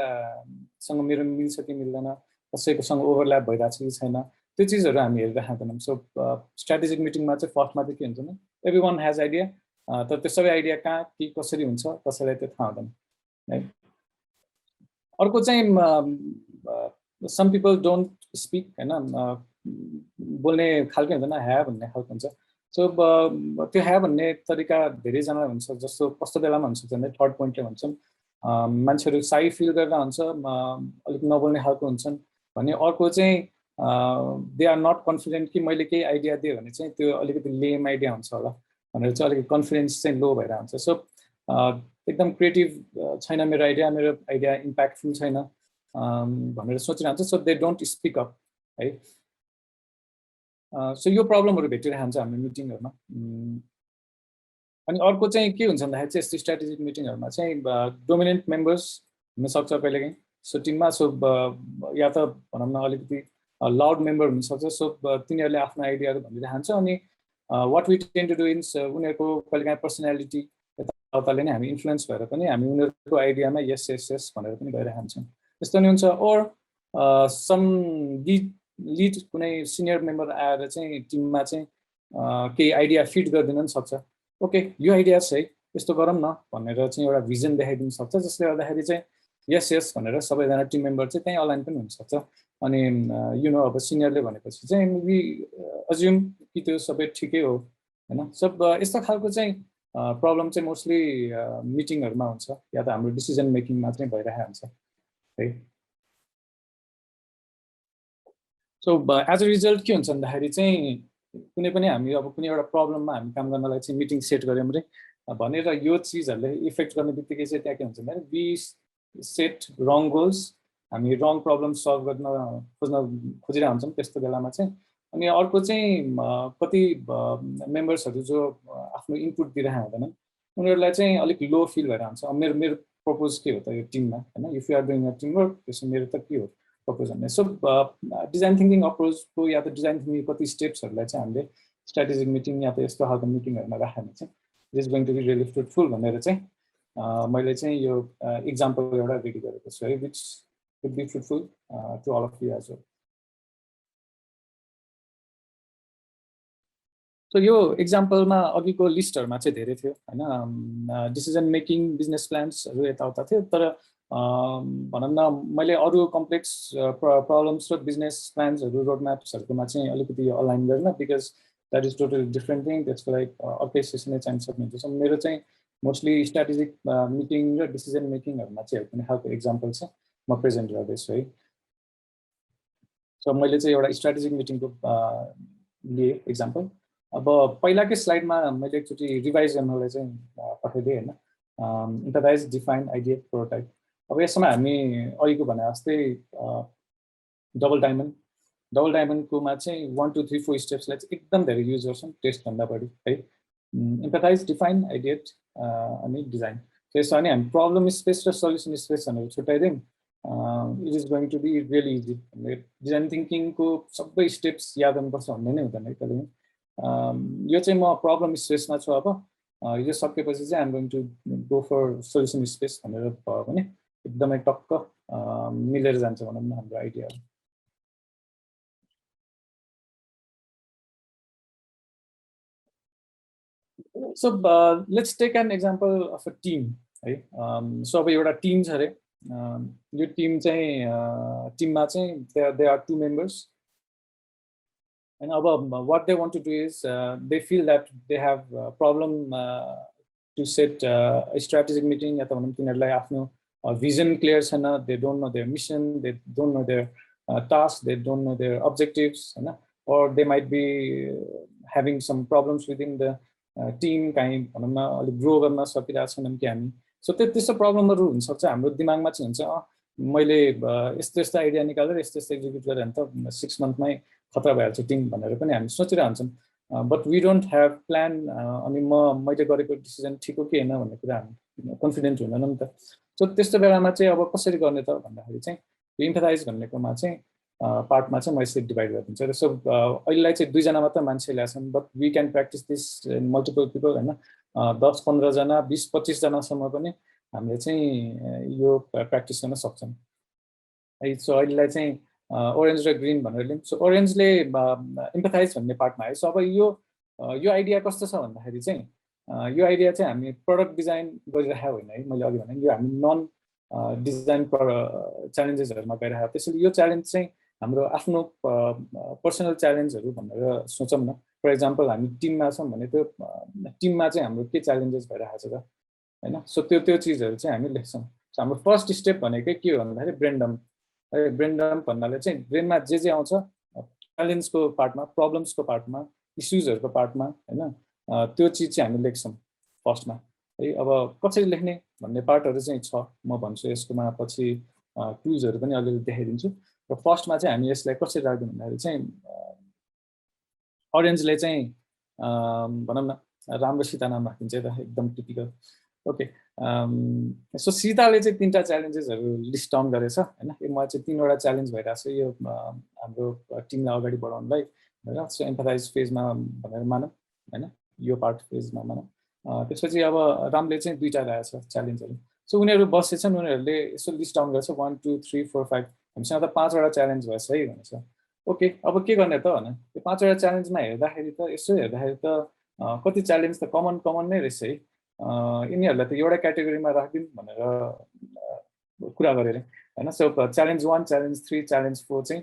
सँग मेरो मिल्छ कि मिल्दैन, कसैकोसँग ओभरल्याप भइरहेछ कि छैन, त्यो चीजहरु हामी हेरिरहेका हुँदैनौं. सो स्ट्र्याटेजिक मिटिङमा चाहिँ फर्स्टमा चाहिँ के हुन्छ नि, एभ्रीवन हैज आइडिया, तर त्यो सबै आइडिया कहाँ के कसरी हुन्छ कसैलाई त्यो थाहा हुँदैन है. अर्को चाहिँ some people don't speak हैन, बोल्ने खालको हुँदैन, ह्या भन्ने खालको हुन्छ. सो त्यो ह्या भन्ने तरिका धेरै जनालाई हुन्छ, जस्तो कस्तो बेलामा हुन्छ भने थर्ड पोइन्टले भन्छौं, मान्छेहरु साई फिल गरेर हुन्छ, अलिक नबोल्ने खालको हुन्छन् भने. अर्को चाहिँ दे आर नट कन्फिडेन्ट कि मैले केही आइडिया दिए भने चाहिँ त्यो अलिकति लेम आइडिया हुन्छ होला भनेर चाहिँ अलिकति कन्फिडेन्स चाहिँ लो भएर हुन्छ. सो एकदम क्रिएटिभ छैन मेरो आइडिया इम्प्याक्टफुल छैन भनेर सोचिरहन्छ. So they don't speak up है. सो यो प्रब्लमहरु भेटिरहेको हुन्छ हाम्रो मिटिङहरुमा. अनि अर्को चाहिँ के हुन्छ भन्दाखेरि चाहिँ यस्तो स्ट्र्याटेजिक मिटिङहरुमा चाहिँ डोमिनेन्ट मेम्बर्स हुन सक्छ कहिलेकाहीँ सो टिममा. सो या त भनौं न अलिकति लाउड मेम्बर हुन सक्छ. सो तिनीहरुले आफ्नो आइडियाहरु भनिरहेको हुन्छ. अनि what we tend to do is उनीहरुको कहिलेकाहीँ पर्सनालिटी यताउताले नै हामी इन्फ्लुएन्स भएर पनि हामी उनीहरुको आइडियामा यस यस यस भनेर पनि गइरहेका हुन्छौं. त्यस्तो नि हुन्छ. ओर सम लिड कुनै सिनियर मेम्बर आएर चाहिँ टिममा चाहिँ केही आइडिया फिट गरिदिन पनि सक्छ. ओके यो आइडिया छ है, यस्तो गरौँ न भनेर चाहिँ एउटा भिजन देखाइदिन सक्छ, जसले गर्दाखेरि चाहिँ यस यस भनेर सबैजना टिम मेम्बर चाहिँ त्यही अलाइन पनि हुन सक्छ. अनि यु नो अब सिनियरले भनेपछि चाहिँ वी अज्युम कि त्यो सबै ठिकै हो हैन. सब यस्तो खालको चाहिँ प्रब्लम चाहिँ मोस्टली मिटिङहरुमा हुन्छ, या त हाम्रो डिसिजन मेकिङमा चाहिँ भइरहेको हुन्छ है. सो एज अ रिजल्ट के हुन्छ भन्दाखेरि चाहिँ कुनै पनि हामी अब कुनै एउटा प्रब्लममा हामी काम गर्नलाई चाहिँ मिटिङ सेट गर्यौं रे भनेर यो चीजहरुले इफेक्ट गर्ने बित्तिकै चाहिँ त्यहाँ के हुन्छ भने वी सेट रङ गोल्स, हामी रङ प्रब्लम सल्भ गर्न खोजिरहेका हुन्छौं त्यस्तो बेलामा चाहिँ. अनि अर्को चाहिँ कति मेम्बर्सहरु जो आफ्नो इनपुट दिइरहेका हुँदैनन् उनीहरुलाई चाहिँ अलिक लो फिल भएर हुन्छ. मेरो मेरो प्रपोज के हो त यो टिममा हैन, if you are doing a team work त्यसो मेरो त के हो प्रपोज भन्ने. सो डिजाइन थिङ्किङ अप्रोचको या त डिजाइन थिङ्किङ कति स्टेप्सहरुलाई चाहिँ हामीले स्ट्र्याटेजिक मिटिङ या त यस्तो खालको मिटिङहरुमा राख्यो भने चाहिँ it is going to be really fruitful भनेर चाहिँ मैले चाहिँ यो एक्जाम्पल एउटा रेडी गरेको छु है, which would be fruitful to all of you as well. So यो एक्जाम्पलमा अघिको लिस्टहरुमा चाहिँ धेरै थियो हैन, डिसिजन मेकिङ बिजनेस प्लान्सहरु यताउता थियो. तर भनौं न मैले अरु कम्प्लेक्स प्रब्लम्स र बिजनेस प्लान्सहरु रोड म्याप्सहरुकोमा चाहिँ अलिकति अलाइन गर्न, because that is totally different thing. त्यसको लागि अर्कै सेसनै चाहिन्छ सक्नुहुन्छ. सो मेरो चाहिँ मोस्टली स्ट्र्याटेजिक मिटिङ र डिसिजन मेकिङहरुमा चाहिँ कुनै खालको एक्जाम्पल छ म प्रेजेन्ट गर्दैछु है. सो मैले चाहिँ एउटा स्ट्र्याटेजिक मिटिङको लिए एक्जाम्पल. अब पहिलाकै स्लाइडमा मैले एकचोटि रिभाइज गर्नलाई चाहिँ पठाइदिएँ हैन, इम्पथाइज, डिफाइन, आइडिएट, प्रोटोटाइप. अब यसमा हामी अघिको भने जस्तै डबल डायमन्डकोमा चाहिँ 1 2 3 4 स्टेप्सलाई चाहिँ एकदम धेरै युज गर्छौं टेस्ट भन्दा बढी है. इम्पथाइज, डिफाइन, आइडिएट अनि डिजाइन. त्यसो भने हामी प्रब्लम स्पेस र सल्युसन स्पेस भनेर छुट्याइदियौं. It is going to be really easy. Design थिङ्किङको सबै स्टेप्स याद गर्नुपर्छ भन्ने नै हुँदैन है कहिले. यो चाहिँ म प्रब्लम स्पेसमा छु. अब यो सकेपछि चाहिँ I am going to go for solution space भनेर भयो भने एकदमै टक्क मिलेर जान्छ भनौं न हाम्रो idea. So let's take an example of a team है. सो अब एउटा टिम छ अरे, यो टिम चाहिँ टिममा चाहिँ they are 2 members. And what they want to do is they feel that they have a problem to set a strategic meeting at the vision clear. They don't know their mission, they don't know their tasks, they don't know their objectives, or they might be having some problems within the team kind of grow. So this problem मैले यस्तो यस्तो आइडिया निकालेर यस्तो यस्तो एक्जिक्युट गरेर 6 मन्थमै खतरा भइहाल्छ टिम भनेर पनि हामी सोचिरहन्छौँ but we don't have plan अनि मैले गरेको डिसिजन ठिक हो कि होइन भन्ने कुरा हामी कन्फिडेन्ट हुँदैनौँ नि त सो त्यस्तो बेलामा चाहिँ अब कसरी गर्ने त भन्दाखेरि चाहिँ इम्फेथाइज भन्नेकोमा चाहिँ पार्टमा चाहिँ म यसरी डिभाइड गरिदिन्छु सो अहिलेलाई चाहिँ 2 जना मात्र मान्छे ल्याछन् but we can practice this multiple people होइन 10-15 जना 20-25 जनासम्म पनि हामीले चाहिँ यो प्र्याक्टिस गर्न सक्छौँ है सो अहिलेलाई चाहिँ ओरेन्ज र ग्रिन भनेर लिउँ सो ओरेन्जले इम्फेथाइज भन्ने पार्टमा आयो सो अब यो आइडिया कस्तो छ भन्दाखेरि चाहिँ यो आइडिया चाहिँ हामी प्रडक्ट डिजाइन गरिरहेको होइन है मैले अघि भने यो हामी नन डिजाइन च्यालेन्जेसहरूमा गइरहेको त्यसैले यो च्यालेन्ज चाहिँ हाम्रो आफ्नो पर्सनल च्यालेन्जहरू भनेर सोचौँ न फर इक्जाम्पल हामी टिममा छौँ भने त्यो टिममा चाहिँ हाम्रो के च्यालेन्जेस भइरहेको छ त होइन सो त्यो चिजहरू चाहिँ हामी लेख्छौँ सो हाम्रो फर्स्ट स्टेप भनेकै के हो भन्दाखेरि ब्रेनडम है ब्रेनडम भन्नाले चाहिँ ब्रेनमा जे आउँछ च्यालेन्जको पार्टमा प्रब्लम्सको पार्टमा इस्युजहरूको पार्टमा होइन त्यो चिज चाहिँ हामी लेख्छौँ फर्स्टमा है अब कसरी लेख्ने भन्ने पार्टहरू चाहिँ छ म भन्छु यसकोमा पछि टुल्सहरू पनि अलिअलि देखाइदिन्छु र फर्स्टमा चाहिँ हामी यसलाई कसरी राख्दिउँ भन्दाखेरि चाहिँ अरेन्जले चाहिँ भनौँ न राम्रो सीता नाम राखिन्छ त एकदम टिपिकल ओके सो सीताले चाहिँ 3टा च्यालेन्जेसहरू लिस्ट डाउन गरेछ होइन योमा चाहिँ 3वटा च्यालेन्ज भइरहेको छ यो हाम्रो टिमलाई अगाडि बढाउनलाई होइन सो एम्फेथाइज फेजमा भनेर मानौँ होइन यो पार्ट फेजमा मानौँ त्यसपछि अब रामले चाहिँ 2टा ल्याएछ च्यालेन्जहरू सो उनीहरू बसेछन् उनीहरूले यसो लिस्ट डाउन गर्छ 1 2 3 4 5 हामीसँग त 5वटा च्यालेन्ज भएछ है भनेछ ओके अब के गर्ने त भने त्यो 5वटा च्यालेन्जमा हेर्दाखेरि त यसो हेर्दाखेरि त कति च्यालेन्ज त कमन नै रहेछ है यिनीहरूलाई त एउटा क्याटेगोरीमा राखिदिउँ भनेर कुरा गरेर होइन सो च्यालेन्ज 1 च्यालेन्ज 3 च्यालेन्ज 4 चाहिँ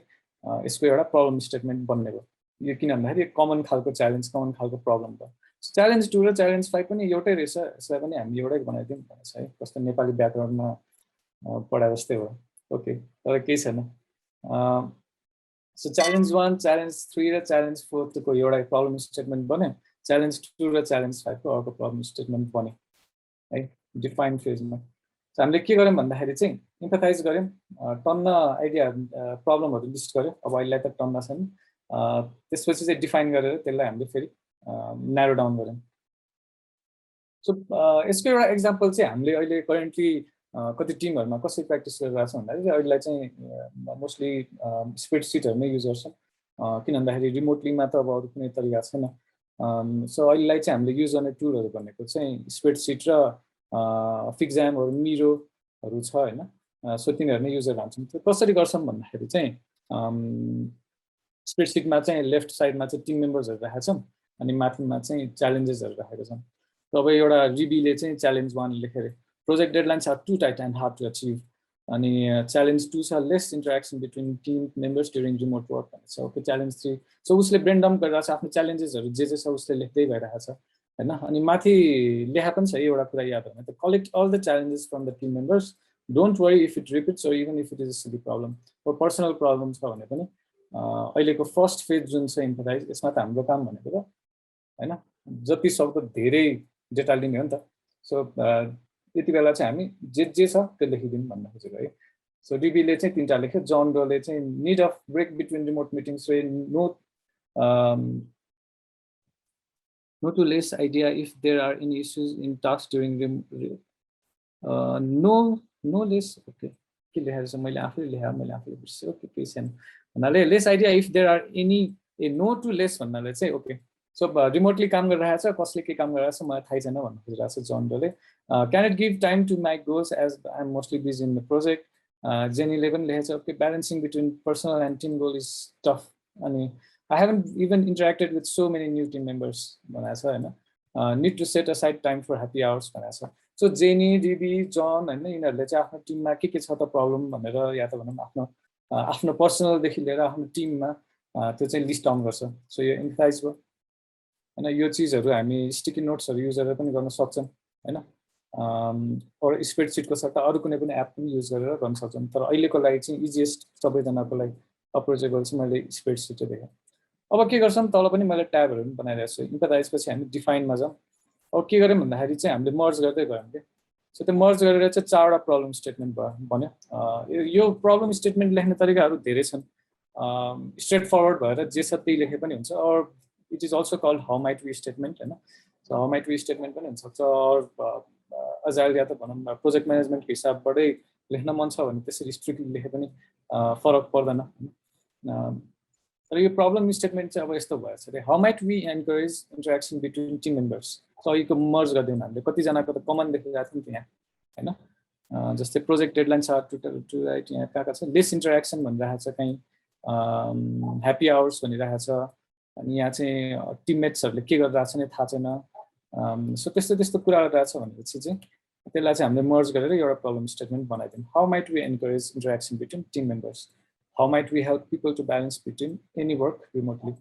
यसको एउटा प्रब्लम स्टेटमेन्ट बन्ने भयो यो किन भन्दाखेरि कमन खालको च्यालेन्ज कमन खालको प्रब्लम भयो च्यालेन्ज 2 र च्यालेन्ज 5 पनि एउटै रहेछ यसलाई पनि हामी एउटै बनाइदिउँ भनेछ है कस्तो नेपाली ब्याकग्राउन्डमा पढाए जस्तै हो ओके तर केही छैन सो च्यालेन्ज 1 च्यालेन्ज 3 र च्यालेन्ज 4 को एउटा प्रब्लम स्टेटमेन्ट बन्यो च्यालेन्ज 2 र च्यालेन्ज 5 को अर्को प्रब्लम स्टेटमेन्ट बन्यो है डिफाइन फेजमा सो हामीले के गर्यौँ भन्दाखेरि चाहिँ इम्फेथाइज गर्यौँ टन्न आइडिया प्रब्लमहरू लिस्ट गर्यो अब अहिलेलाई त टन्न छैन त्यसपछि चाहिँ डिफाइन गरेर त्यसलाई हामीले फेरि न्यारो डाउन गर्यौँ सो यसको एउटा इक्जाम्पल चाहिँ हामीले अहिले करेन्टली कति टिमहरूमा कसरी प्र्याक्टिस गरिरहेको छ भन्दाखेरि अहिलेलाई चाहिँ मोस्टली स्प्रेडसिटहरू नै युज गर्छौँ किन भन्दाखेरि रिमोटलीमा त अब अरू कुनै तरिका छैन सो अहिलेलाई चाहिँ हामीले युज गर्ने टुलहरू भनेको चाहिँ स्प्रेडसिट र फिक्जामहरू मिरोहरू छ होइन सो तिनीहरू नै युज गरेर हान्छौँ त्यो कसरी गर्छौँ भन्दाखेरि चाहिँ स्प्रेडसिटमा चाहिँ लेफ्ट साइडमा चाहिँ टिम मेम्बर्सहरू राखेका छौँ अनि माथिमा चाहिँ च्यालेन्जेसहरू राखेका छौँ अब एउटा रिबीले चाहिँ च्यालेन्ज 1 लेखेर project deadlines are too tight and hard to achieve अनि च्यालेन्ज 2 छ less interaction between team members during remote work भनेको छ ओके च्यालेन्ज 3 सो उसले ब्रेन डम्प गरिरहेको छ आफ्नो च्यालेन्जेसहरू जे छ उसले लेख्दै गइरहेको छ होइन अनि माथि लेखा पनि छ एउटा कुरा याद हुने त collect all the challenges from the team members don't worry if it repeats or even if it is a silly problem or personal problem छ भने पनि अहिलेको फर्स्ट फेज जुन छ इम्फेथाइज यसमा त हाम्रो काम भनेको त होइन जति सक्दो धेरै डेटा लिने हो नि त सो यति बेला चाहिँ हामी जे छ त्यो लेखिदिउँ भन्न खोजेको है सो डिबीले चाहिँ 3टा लेख्यो जन डोले चाहिँ need of break between remote meetings way no to less idea if there are any issues in task during no less okay के लेखेको छ मैले आफै बिर्सेँ ओके केही छैन भन्नाले less idea if there are any no to less भन्नाले चाहिँ ओके सो रिमोटली काम गरिरहेको छ कसले के काम गरिरहेको छ मलाई थाहै छैन भन्नु खोजिरहेको छ जन डोले can it give time to my goals as I am mostly busy in the project जेनीले पनि लेखेको छ okay balancing between personal and team goal is tough अनि I haven't even interacted with so many new team members भनेको छ होइन need to set aside time for happy hours भनेको छ सो जेनी डिबी जन होइन यिनीहरूले चाहिँ आफ्नो टिममा के छ त प्रब्लम भनेर या त भनौँ आफ्नो पर्सनलदेखि लिएर आफ्नो टिममा त्यो चाहिँ लिस्ट डाउन गर्छ सो यो इन्फाइज भयो होइन यो चिजहरू हामी स्टिकी नोट्सहरू युज गरेर पनि गर्न सक्छौँ होइन अरू स्प्रेडसिटको सट्टा अरू कुनै पनि एप पनि युज गरेर गर्न सक्छौँ तर अहिलेको लागि चाहिँ इजिएस्ट सबैजनाको लागि अप्रोचेबल चाहिँ मैले स्प्रेडसिटै देखेँ अब के गर्छौँ तल पनि मैले ट्याबहरू पनि बनाइरहेको छु इम्फेथाइज पछि हामी डिफाइनमा जाउँ अब के गर्यौँ भन्दाखेरि चाहिँ हामीले मर्ज गर्दै गयौँ कि सो त्यो मर्ज गरेर चाहिँ 4वटा प्रब्लम स्टेटमेन्ट भन्यो यो प्रब्लम स्टेटमेन्ट लेख्ने तरिकाहरू धेरै छन् स्ट्रेट फरवर्ड भएर जे छ त्यही लेखे पनि हुन्छ or it is also called how might we statement हैन so how might we statement पनि हुनसक्छ अर अजाइल या त भनौँ प्रोजेक्ट म्यानेजमेन्टको हिसाबबाटै लेख्न मन छ भने त्यसरी स्ट्रिक्टली लेखे पनि फरक पर्दैन तर यो प्रब्लम स्टेटमेन्ट चाहिँ अब यस्तो भएछ अरे how might we encourage interaction between team members so अहिलेको मर्ज गरिदिउँ हामीले कतिजनाको त कमन देखिरहेको थियो नि त्यहाँ होइन जस्तै प्रोजेक्ट डेडलाइन छ टु राइट यहाँ कहाँ छ लेस इन्टरेक्सन भनिरहेको छ कहीँ ह्याप्पी आवर्स भनिरहेको छ अनि यहाँ चाहिँ टिममेट्सहरूले के गरिरहेको छ नि थाहा छैन सो त्यस्तो त्यस्तो कुरा गरिरहेको छ भनेपछि चाहिँ त्यसलाई चाहिँ हामीले मर्ज गरेर एउटा प्रब्लम स्टेटमेन्ट बनाइदिउँ how might we encourage interaction between team members how might we help people to balance between any work remotely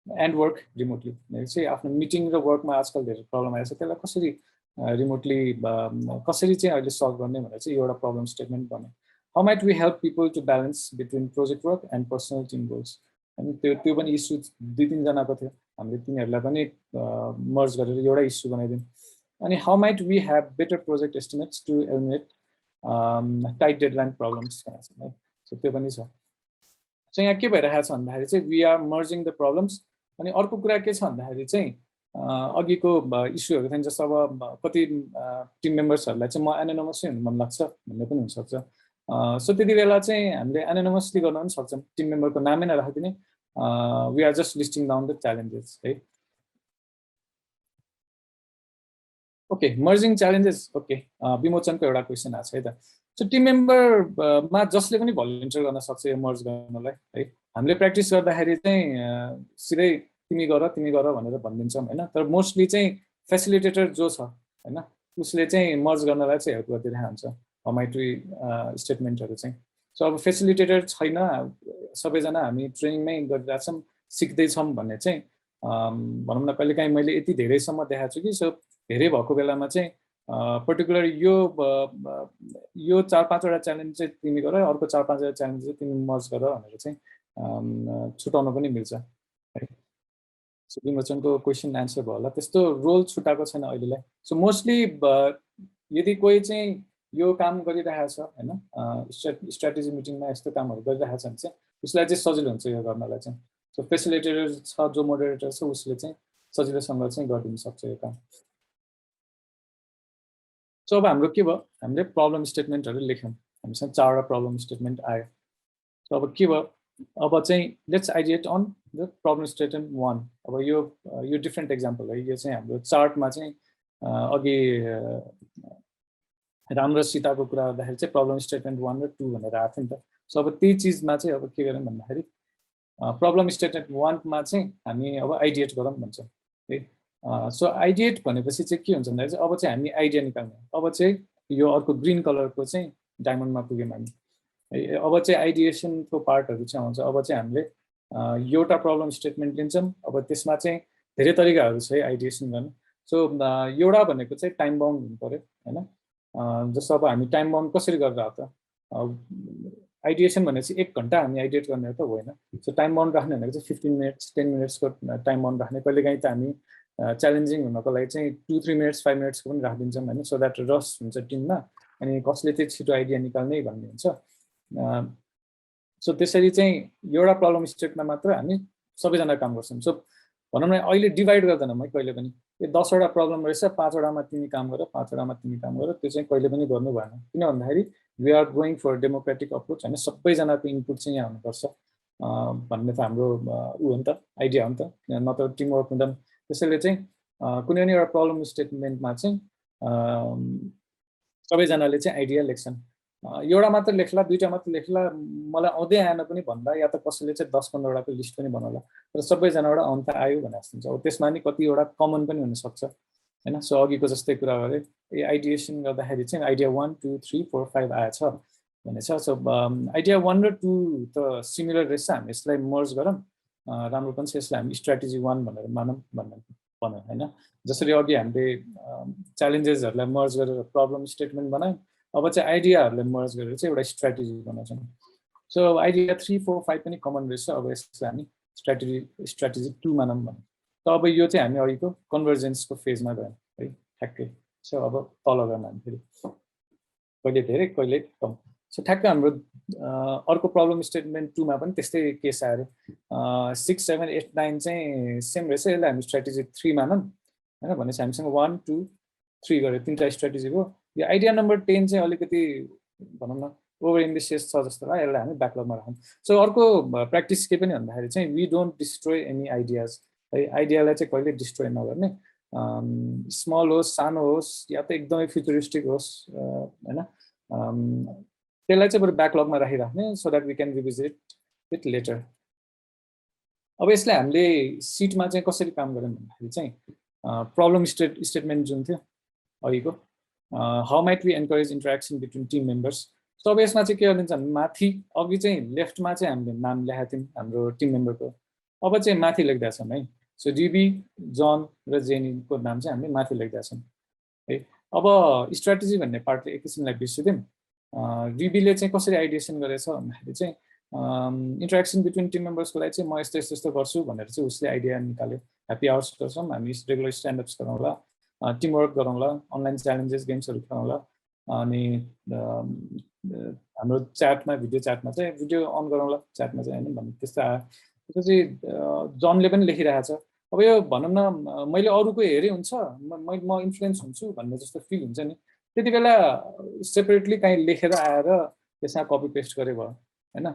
and work remotely भनेको चाहिँ आफ्नो मिटिङ र वर्कमा आजकल धेरै प्रब्लम आएको छ त्यसलाई कसरी रिमोटली कसरी चाहिँ अहिले सल्भ गर्ने भनेर चाहिँ एउटा प्रब्लम स्टेटमेन्ट बन्यो how might we help people to balance between project work and personal team goals अनि त्यो पनि इस्यु 2-3 जनाको थियो हामीले तिनीहरूलाई पनि मर्ज गरेर एउटा इस्यु बनाइदिउँ अनि how might we have better project estimates to eliminate tight deadline problems है सो त्यो पनि छ सो यहाँ के भइरहेको छ भन्दाखेरि चाहिँ वी आर मर्जिङ द प्रब्लम्स अनि अर्को कुरा के छ भन्दाखेरि चाहिँ अघिको इस्युहरू चाहिँ जस्तो अब कति टिम मेम्बर्सहरूलाई चाहिँ म एनोनमसै हुनु मन लाग्छ भन्ने पनि हुनसक्छ सो त्यति बेला चाहिँ हामीले एनोनमसली गर्न पनि सक्छौँ टिम मेम्बरको नामै नराखिदिने we are just listing down the challenges है ओके मर्जिङ च्यालेन्जेस ओके विमोचनको एउटा क्वेसन आएको छ है त सो टिम मेम्बरमा जसले पनि भलिन्टियर गर्न सक्छ यो मर्ज गर्नलाई है हामीले प्र्याक्टिस गर्दाखेरि चाहिँ सिधै तिमी गर भनेर भनिदिन्छौँ होइन तर मोस्टली चाहिँ फेसिलिटेटर जो छ होइन उसले चाहिँ मर्ज गर्नलाई चाहिँ हेल्प गरिदिरहेको हुन्छ हाउ माइट वी स्टेटमेन्टहरू चाहिँ सो अब फेसिलिटेटर छैन सबैजना हामी ट्रेनिङमै गरिरहेछौँ सिक्दैछौँ भन्ने चाहिँ भनौँ न कहिलेकाहीँ मैले यति धेरैसम्म देखाएको छु कि सो धेरै भएको बेलामा चाहिँ पर्टिकुलर यो 4-5वटा च्यालेन्ज चाहिँ तिमी गर अर्को 4-5वटा च्यालेन्ज चाहिँ तिमी मर्ज गर भनेर चाहिँ छुटाउन पनि मिल्छ है सो विमोचनको क्वेसन एन्सर भयो होला त्यस्तो रोल छुटाएको छैन अहिलेलाई सो मोस्टली यदि कोही चाहिँ यो काम गरिरहेको छ होइन स्ट्राटेजी मिटिङमा यस्तो कामहरू गरिरहेको छ भने चाहिँ उसलाई चाहिँ सजिलो हुन्छ यो गर्नलाई चाहिँ सो फेसिलिटेटर छ जो मोडरेटर छ उसले चाहिँ सजिलोसँग चाहिँ गरिदिन सक्छ यो काम सो अब हाम्रो के भयो हामीले प्रब्लम स्टेटमेन्टहरू लेख्यौँ हामीसँग 4वटा प्रब्लम स्टेटमेन्ट आयो सो अब के भयो अब चाहिँ let's ideate on the problem statement 1 अब यो डिफ्रेन्ट एक्जाम्पल है यो चाहिँ हाम्रो चार्टमा चाहिँ अघि राम र सीताको कुरा गर्दाखेरि चाहिँ प्रब्लम स्टेटमेन्ट 1 र 2 भनेर आएको थियो नि त सो अब त्यही चिजमा चाहिँ अब के गर्यौँ भन्दाखेरि प्रब्लम स्टेटमेन्ट 1 मा चाहिँ हामी अब आइडिएट गरौँ भन्छौँ है सो आइडिएट भनेपछि चाहिँ के हुन्छ भन्दाखेरि चाहिँ अब चाहिँ हामी आइडिया निकाल्ने अब चाहिँ यो अर्को ग्रिन कलरको चाहिँ डायमन्डमा पुग्यौँ हामी अब चाहिँ आइडिएसनको पार्टहरू चाहिँ आउँछ अब चाहिँ हामीले एउटा प्रब्लम स्टेटमेन्ट लिन्छौँ अब त्यसमा चाहिँ धेरै तरिकाहरू छ है आइडिएसन गर्न सो एउटा भनेको चाहिँ टाइम बाउन्ड हुनु पर्यो होइन जस्तो अब हामी टाइम बाउन्ड कसरी गरेर त आइडिएसन भनेपछि 1 घन्टा हामी आइडिएट गर्ने हो त होइन सो टाइम बाउन्ड राख्ने भनेको चाहिँ 15 मिनट्स 10 मिनट्सको टाइम बाउन्ड राख्ने कहिलेकाहीँ त हामी च्यालेन्जिङ हुनको लागि चाहिँ 2-3 मिनट्स 5 मिनट्सको पनि राखिदिन्छौँ होइन सो द्याट रस हुन्छ टिममा अनि कसले चाहिँ छिटो आइडिया निकाल्ने भन्ने हुन्छ सो त्यसरी चाहिँ एउटा प्रब्लम स्टेटमा मात्र हामी सबैजना काम गर्छौँ सो भनौँ न अहिले डिभाइड गर्दैनौँ है कहिले पनि यो 10वटा प्रब्लम रहेछ 5वटामा तिमी काम गर 5वटामा तिमी काम गर त्यो चाहिँ कहिले पनि गर्नु भएन किन भन्दाखेरि we are going for democratic approach होइन सबैजनाको इनपुट चाहिँ यहाँ हुनुपर्छ भन्ने त हाम्रो ऊ हो नि त आइडिया हो नि त नत्र टिमवर्क हुँदैन त्यसैले चाहिँ कुनै पनि एउटा प्रब्लम स्टेटमेन्टमा चाहिँ सबैजनाले चाहिँ आइडिया लेख्छन् एउटा मात्र लेख्ला 2टा मात्र लेख्ला मलाई आउँदै आएन पनि भन्दा या त कसैले चाहिँ 10-15वटाको लिस्ट पनि बनाउला तर सबैजनाबाट आउन त आयो भने जस्तो हुन्छ अब त्यसमा नि कतिवटा कमन पनि हुनसक्छ होइन सो अघिको जस्तै कुरा गरेँ यो आइडिएसन गर्दाखेरि चाहिँ आइडिया 1 2 3 4 5 आएछ भनेछ सो आइडिया 1 र 2 त सिमिलर रहेछ हामी यसलाई मर्ज गरौँ राम्रो पनि छ यसलाई हामी स्ट्राटेजी 1 भनेर मानौँ भन्यो होइन जसरी अघि हामीले च्यालेन्जेसहरूलाई मर्ज गरेर प्रब्लम स्टेटमेन्ट बनायौँ अब चाहिँ आइडियाहरूलाई मर्ज गरेर चाहिँ एउटा स्ट्राटेजी बनाउँछौँ सो आइडिया 3 4 5 पनि कमन रहेछ अब यसलाई हामी स्ट्राटेजी 2 मानौँ भन्यो त अब यो चाहिँ हामी अघिको कन्भर्जेन्सको फेजमा गयौँ है ठ्याक्कै सो अब तल गयौँ हामी फेरि कहिले धेरै कहिले कम सो ठ्याक्कै हाम्रो अर्को प्रब्लम स्टेटमेन्ट 2 मा पनि त्यस्तै केस आयो 6 7 8 9 चाहिँ सेम रहेछ यसलाई हामी स्ट्र्याटेजी 3 मानौँ हैन भनेपछि हामीसँग 1 2 3 गरे तीनटा स्ट्र्याटेजी हो यो आइडिया नम्बर 10 चाहिँ अलिकति भनौँ न ओभर एम्बिसियस छ जस्तो लाग्यो यसलाई हामी ब्याकलगमा राखौँ सो अर्को प्र्याक्टिस के पनि भन्दाखेरि चाहिँ we don't destroy any ideas है आइडियालाई चाहिँ कहिले डिस्ट्रोय नगर्ने स्मल होस् सानो होस् या त एकदमै फ्युचरिस्टिक होस् हैन त्यसलाई चाहिँ बरु ब्याकलगमा राखिराख्ने so that we can revisit it later अब यसलाई हामीले सिटमा चाहिँ कसरी काम गऱ्यौँ भन्दाखेरि चाहिँ प्रब्लम स्टेटमेन्ट जुन थियो अघिको how might we encourage interaction between team members so अब यसमा चाहिँ के गरिदिन्छ भने माथि अघि चाहिँ लेफ्टमा चाहिँ हामीले नाम लेखाएको थियौँ हाम्रो टिम मेम्बरको अब चाहिँ माथि लेख्दा छौँ है सो डिबी जन र जेनीको नाम चाहिँ हामीले माथि लेख्दा छौँ है अब स्ट्र्याटेजी भन्ने पार्टले एकैछिनलाई बिर्सिदिउँ डिबीले चाहिँ कसरी आइडिएसन गरेछ भन्दाखेरि चाहिँ इन्टरेक्सन बिट्विन टिम मेम्बर्सको लागि चाहिँ म यस्तो यस्तो यस्तो गर्छु भनेर चाहिँ उसले आइडिया निकाल्यो ह्याप्पी आवर्स गर्छौँ हामी रेगुलर स्ट्यान्डअप्स गरौँला टिमवर्क गरौँला अनलाइन च्यालेन्जेस गेम्सहरू खेलौँला अनि हाम्रो च्याटमा भिडियो च्याटमा चाहिँ भिडियो अन गरौँला च्याटमा चाहिँ होइन भन्ने त्यस्तो आयो त्यसपछि जनले पनि लेखिरहेको छ अब यो भनौँ न मैले अरूको हेरेँ हुन्छ म इन्फ्लुएन्स हुन्छु भन्ने जस्तो फिल हुन्छ नि त्यति बेला सेपरेटली काहीँ लेखेर आएर त्यसमा कपी पेस्ट गरे भयो होइन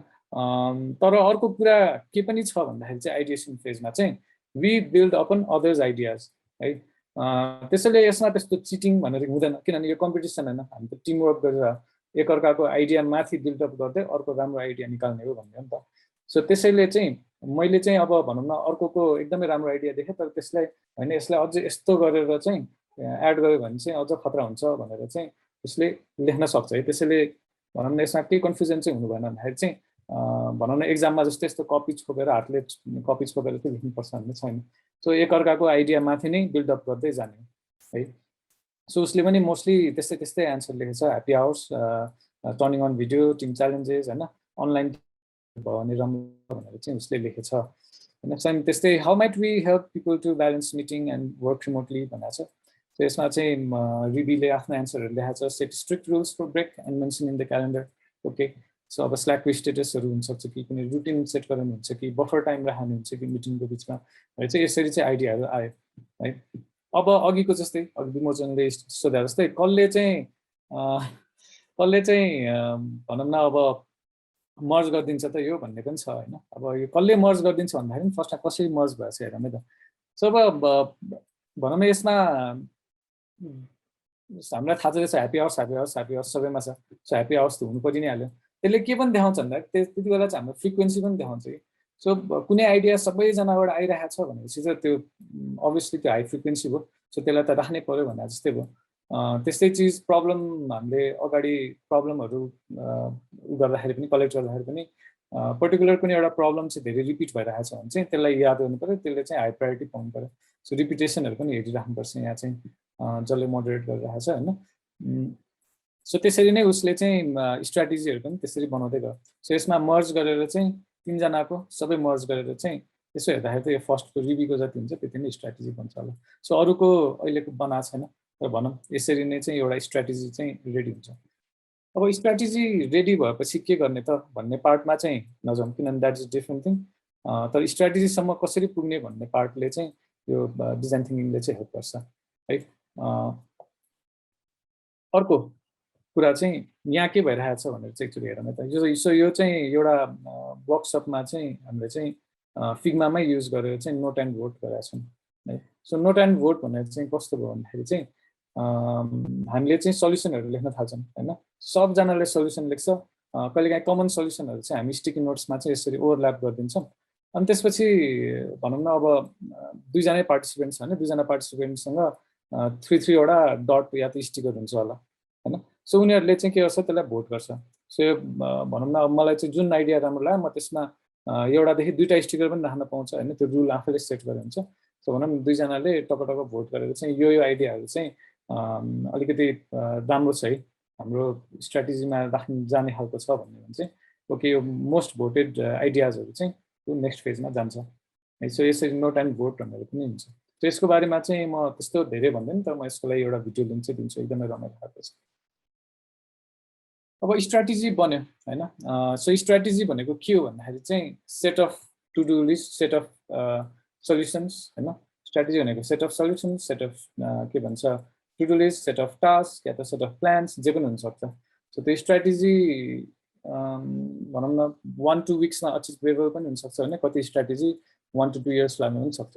तर अर्को कुरा के पनि छ भन्दाखेरि चाहिँ आइडिएसन फेजमा चाहिँ we build upon others ideas है त्यसैले यसमा त्यस्तो चिटिङ भनेर हुँदैन किनभने यो कम्पिटिसन होइन हामी त टिमवर्क गरेर एकअर्काको आइडिया माथि बिल्डअप गर्दै अर्को राम्रो आइडिया निकाल्ने हो भन्ने हो नि त सो त्यसैले चाहिँ मैले चाहिँ अब भनौँ न अर्कोको एकदमै राम्रो आइडिया देखेँ तर त्यसलाई होइन यसलाई अझै यस्तो गरेर चाहिँ एड गर्यो भने चाहिँ अझ खतरा हुन्छ भनेर चाहिँ उसले लेख्न सक्छ है त्यसैले भनौँ न यसमा केही कन्फ्युजन चाहिँ हुनु भएन भन्दाखेरि चाहिँ भनौँ न एक्जाममा जस्तो यस्तो कपी छोपेर हातले कपी छोपेर चाहिँ लेख्नुपर्छ भन्ने छैन सो एकअर्काको आइडिया माथि नै बिल्डअप गर्दै जाने है सो उसले पनि मोस्टली त्यस्तै त्यस्तै एन्सर लेखेछ happy hours turning on video team challenges होइन अनलाइन भयो भने राम्रो भनेर चाहिँ उसले लेखेछ होइन त्यस्तै how might we help people to balance meeting and work remotely भनेको छ सो यसमा चाहिँ रिबीले आफ्नो एन्सरहरू लेखाएको छ set strict rules for break and mention in the calendar okay so अब स्ल्याकको स्टेटसहरू हुनसक्छ कि कुनै रुटिन सेट गराउनु हुन्छ कि बफर टाइम राख्नु हुन्छ कि मिटिङको बिचमा है चाहिँ यसरी चाहिँ आइडियाहरू आयो है अब अघिको जस्तै अघि विमोचनले सोधे जस्तै कसले चाहिँ भनौँ न अब मर्ज गरिदिन्छ त यो भन्ने पनि छ होइन अब यो कसले मर्ज गरिदिन्छ भन्दाखेरि फर्स्टमा कसरी मर्ज भएछ हेरौँ है त सो अब भनौँ न यसमा हामीलाई थाहा छ happy hours happy hours happy hours सबैमा छ सो ह्याप्पी आवर्स त हुनु परि नै हाल्यो त्यसले के पनि देखाउँछ भन्दा त्यति बेला चाहिँ हाम्रो फ्रिक्वेन्सी पनि देखाउँछ कि सो कुनै आइडिया सबैजनाबाट आइरहेको छ भनेपछि चाहिँ त्यो अभियसली त्यो हाई फ्रिक्वेन्सी हो सो त्यसलाई त राख्नै पर्यो भने जस्तै भयो त्यस्तै चिज प्रब्लम हामीले अगाडि प्रब्लमहरू गर्दाखेरि पनि कलेक्ट गर्दाखेरि पनि पर्टिकुलर कुनै एउटा प्रब्लम चाहिँ धेरै रिपिट भइरहेको छ भने चाहिँ त्यसलाई याद गर्नु पर्यो त्यसले चाहिँ हाई प्रायोरिटी पाउनु पर्यो सो रिपिटेसनहरू पनि हेरिराख्नुपर्छ यहाँ चाहिँ जसले मोडरेट गरिरहेको छ होइन सो त्यसरी नै उसले चाहिँ स्ट्र्याटेजीहरू पनि त्यसरी बनाउँदै गयो सो यसमा मर्ज गरेर चाहिँ तीनजनाको सबै मर्ज गरेर चाहिँ यसो हेर्दाखेरि त यो फर्स्टको रिभीको जति हुन्छ त्यति नै स्ट्र्याटेजी बन्छ होला सो अरूको अहिलेको बनाएको छैन तर भनौँ यसरी नै चाहिँ एउटा स्ट्र्याटेजी चाहिँ रेडी हुन्छ अब स्ट्र्याटेजी रेडी भएपछि के गर्ने त भन्ने पार्टमा चाहिँ नजाउँ किनभने द्याट इज डिफ्रेन्ट थिङ तर स्ट्र्याटेजीसम्म कसरी पुग्ने भन्ने पार्टले चाहिँ यो डिजाइन थिङ्किङले चाहिँ हेल्प गर्छ है अर्को कुरा चाहिँ यहाँ के भइरहेको छ भनेर चाहिँ एकचोटि हेरौँ त सो यो चाहिँ एउटा वर्कसपमा चाहिँ हामीले चाहिँ फिग्मामै युज गरेर चाहिँ नोट एन्ड भोट गरेका छौँ है सो नोट एन्ड भोट भनेर चाहिँ कस्तो भयो भन्दाखेरि चाहिँ हामीले चाहिँ सल्युसनहरू लेख्न थाल्छौँ होइन सबजनाले सल्युसन लेख्छ कहिलेकाहीँ कमन सल्युसनहरू चाहिँ हामी स्टिकी नोट्समा चाहिँ यसरी ओभरल्याप गरिदिन्छौँ अनि त्यसपछि भनौँ न अब दुईजनै पार्टिसिपेन्ट छ भने दुईजना पार्टिसिपेन्टसँग 3-3वटा डट या त स्टिकर हुन्छ होला होइन सो उनीहरूले चाहिँ के गर्छ त्यसलाई भोट गर्छ सो यो भनौँ न अब मलाई चाहिँ जुन आइडिया राम्रो लाग्यो म त्यसमा एउटादेखि दुईवटा स्टिकर पनि राख्न पाउँछ होइन त्यो रुल आफैले सेट गरेर हुन्छ सो भनौँ न दुईजनाले टक भोट गरेर चाहिँ यो आइडियाहरू चाहिँ अलिकति राम्रो छ है हाम्रो स्ट्र्याटेजीमा राख्न जाने खालको छ भन्ने भने चाहिँ ओके यो मोस्ट भोटेड आइडियाजहरू चाहिँ त्यो नेक्स्ट फेजमा जान्छ है सो यसरी नोट एन्ड भोट भनेर पनि हुन्छ सो यसको बारेमा चाहिँ म त्यस्तो धेरै भन्दैन तर म यसको लागि एउटा भिडियो लिङ्क चाहिँ दिन्छु एकदमै रमाइलो खालको छ अब स्ट्र्याटेजी बन्यो हैन सो स्ट्र्याटेजी भनेको के हो भन्दाखेरि चाहिँ set of to do list set of solutions हैन स्ट्र्याटेजी भनेको set of solutions set of के भन्छ to do list set of task या त सेट अफ प्लान्स जे पनि हुनसक्छ सो त्यो स्ट्र्याटेजी भनौँ न 1-2 विक्समा अचिभेबल पनि हुनसक्छ होइन कति स्ट्र्याटेजी 1 to 2 years लाग्नु पनि सक्छ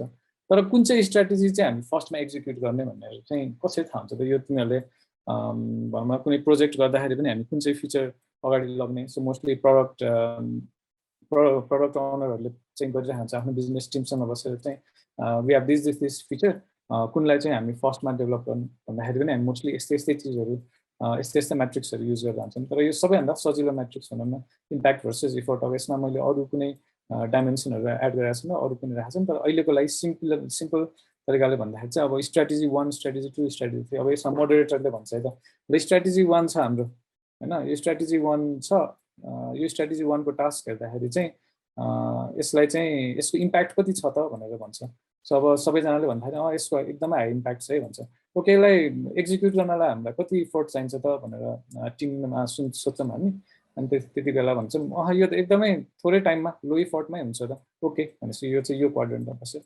तर कुन चाहिँ स्ट्र्याटेजी चाहिँ हामी फर्स्टमा एक्जिक्युट गर्ने भनेर चाहिँ कसरी थाहा हुन्छ त यो तिमीहरूले भनौँ न कुनै प्रोजेक्ट गर्दाखेरि पनि हामी कुन चाहिँ फिचर अगाडि लग्ने सो मोस्टली प्रडक्ट ओनरहरूले चाहिँ गरिरहेको हुन्छ आफ्नो बिजनेस टिमसँग बसेर चाहिँ वी हेभ दिस फिचर कुनलाई चाहिँ हामी फर्स्टमा डेभलप गर्नु भन्दाखेरि पनि हामी मोस्टली यस्तै चिजहरू यस्तै म्याट्रिक्सहरू युज गरेर हुन्छौँ तर यो सबैभन्दा सजिलो म्याट्रिक्स भनौँ न इम्प्याक्ट भर्सेस इफोर्ट अब यसमा मैले अरू कुनै डाइमेन्सनहरू एड गरेको छैन अरू पनि राखेको छन् तर अहिलेको लागि सिम्पल तरिकाले भन्दाखेरि चाहिँ अब स्ट्र्याटेजी 1 स्ट्र्याटेजी 2 स्ट्र्याटेजी 3 अब यसमा मोडरेटरले भन्छ है त र स्ट्र्याटेजी 1 छ हाम्रो हैन यो स्ट्र्याटेजी 1 छ यो स्ट्र्याटेजी 1 को टास्क हेर्दाखेरि चाहिँ यसलाई चाहिँ यसको इम्प्याक्ट कति छ त भनेर भन्छ सो अब सबैजनाले भन्दाखेरि यसको एकदमै हाई इम्प्याक्ट छ है भन्छ ओके यसलाई एक्जिक्युट गर्नलाई हामीलाई कति इफोर्ट चाहिन्छ त भनेर टिममा सोच्छौँ हामी अनि त्यति बेला भन्छौँ यो त एकदमै थोरै टाइममा लो इफोर्टमै हुन्छ त ओके भनेपछि यो चाहिँ यो क्वाड्रेन्टमा बस्यो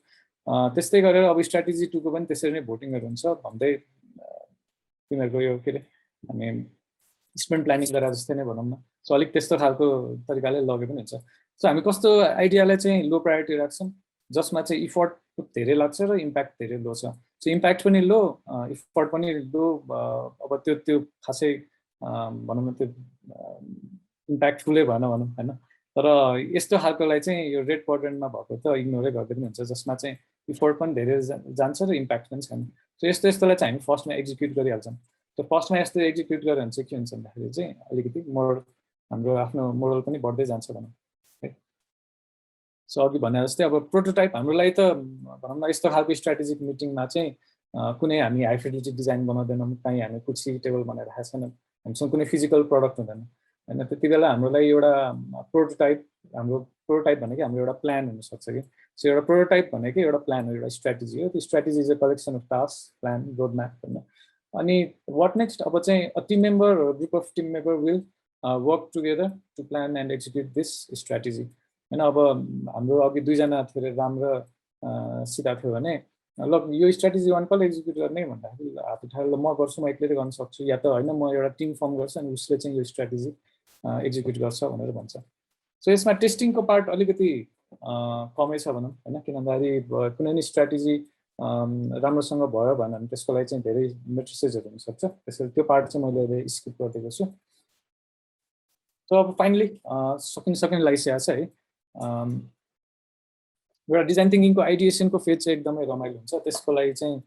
त्यस्तै गरेर अब स्ट्र्याटेजी 2 को पनि त्यसरी नै भोटिङहरू हुन्छ भन्दै तिमीहरूको यो के अरे हामी स्प्रिन्ट प्लानिङ गरेर जस्तै नै भनौँ न सो अलिक त्यस्तो खालको तरिकाले लगे पनि हुन्छ सो हामी कस्तो आइडियालाई चाहिँ लो प्रायोरिटी राख्छौँ जसमा चाहिँ इफोर्ट धेरै लाग्छ र इम्प्याक्ट धेरै लो छ सो इम्प्याक्ट पनि लो इफोर्ट पनि लो अब त्यो खासै भनौँ न त्यो इम्प्याक्टफुलै भएन भनौँ होइन तर यस्तो खालकोलाई चाहिँ यो रेड क्वाड्रेन्टमा भएको त इग्नोरै गर्दै पनि हुन्छ जसमा चाहिँ इफोर्ट पनि धेरै जान्छ र इम्प्याक्ट पनि छैन सो यस्तोलाई चाहिँ हामी फर्स्टमा एक्जिक्युट गरिहाल्छौँ त्यो फर्स्टमा यस्तो एक्जिक्युट गरेर भने चाहिँ के हुन्छ भन्दाखेरि चाहिँ अलिकति मोरल हाम्रो आफ्नो मोरल पनि बढ्दै जान्छ भनौँ है सो अघि भने जस्तै अब प्रोटोटाइप हाम्रो लागि त भनौँ न यस्तो खालको स्ट्र्याटेजिक मिटिङमा चाहिँ कुनै हामी हाई फिडेलिटी डिजाइन बनाउँदैनौँ कहीँ हामी कुर्सी टेबल बनाएर राखेको छैनौँ हामीसँग कुनै फिजिकल प्रडक्ट हुँदैन होइन त्यति बेला हाम्रो लागि एउटा प्रोटोटाइप भनेको हाम्रो एउटा प्लान हुनसक्छ कि सो एउटा प्रोटोटाइप भनेको एउटा प्लान हो एउटा स्ट्र्याटेजी हो त्यो strategy is a collection of task plan road map होइन अनि वाट नेक्स्ट अब चाहिँ team member group of team member will work together to plan and execute this strategy होइन अब हाम्रो अघि दुईजना थियो अरे राम र सीता थियो भने ल यो स्ट्र्याटेजी 1 कसले एक्जिक्युट गर्ने भन्दाखेरि हात उठाएर ल म गर्छु म एक्लै गर्न सक्छु या त होइन म एउटा टिम फर्म गर्छु अनि उसले चाहिँ यो स्ट्र्याटेजी एक्जिक्युट गर्छ भनेर भन्छ सो यसमा टेस्टिङको पार्ट अलिकति कमै छ भनौँ होइन किन भन्दाखेरि कुनै पनि स्ट्र्याटेजी राम्रोसँग भयो भने त्यसको लागि चाहिँ धेरै मेट्रिसेसहरू हुनसक्छ त्यसैले त्यो पार्ट चाहिँ मैले अहिले स्किप गरिदिएको छु सो अब फाइनली सकिन लागिसकेको छ है एउटा डिजाइन थिङ्किङको आइडिएसनको फेज चाहिँ एकदमै रमाइलो हुन्छ त्यसको लागि चाहिँ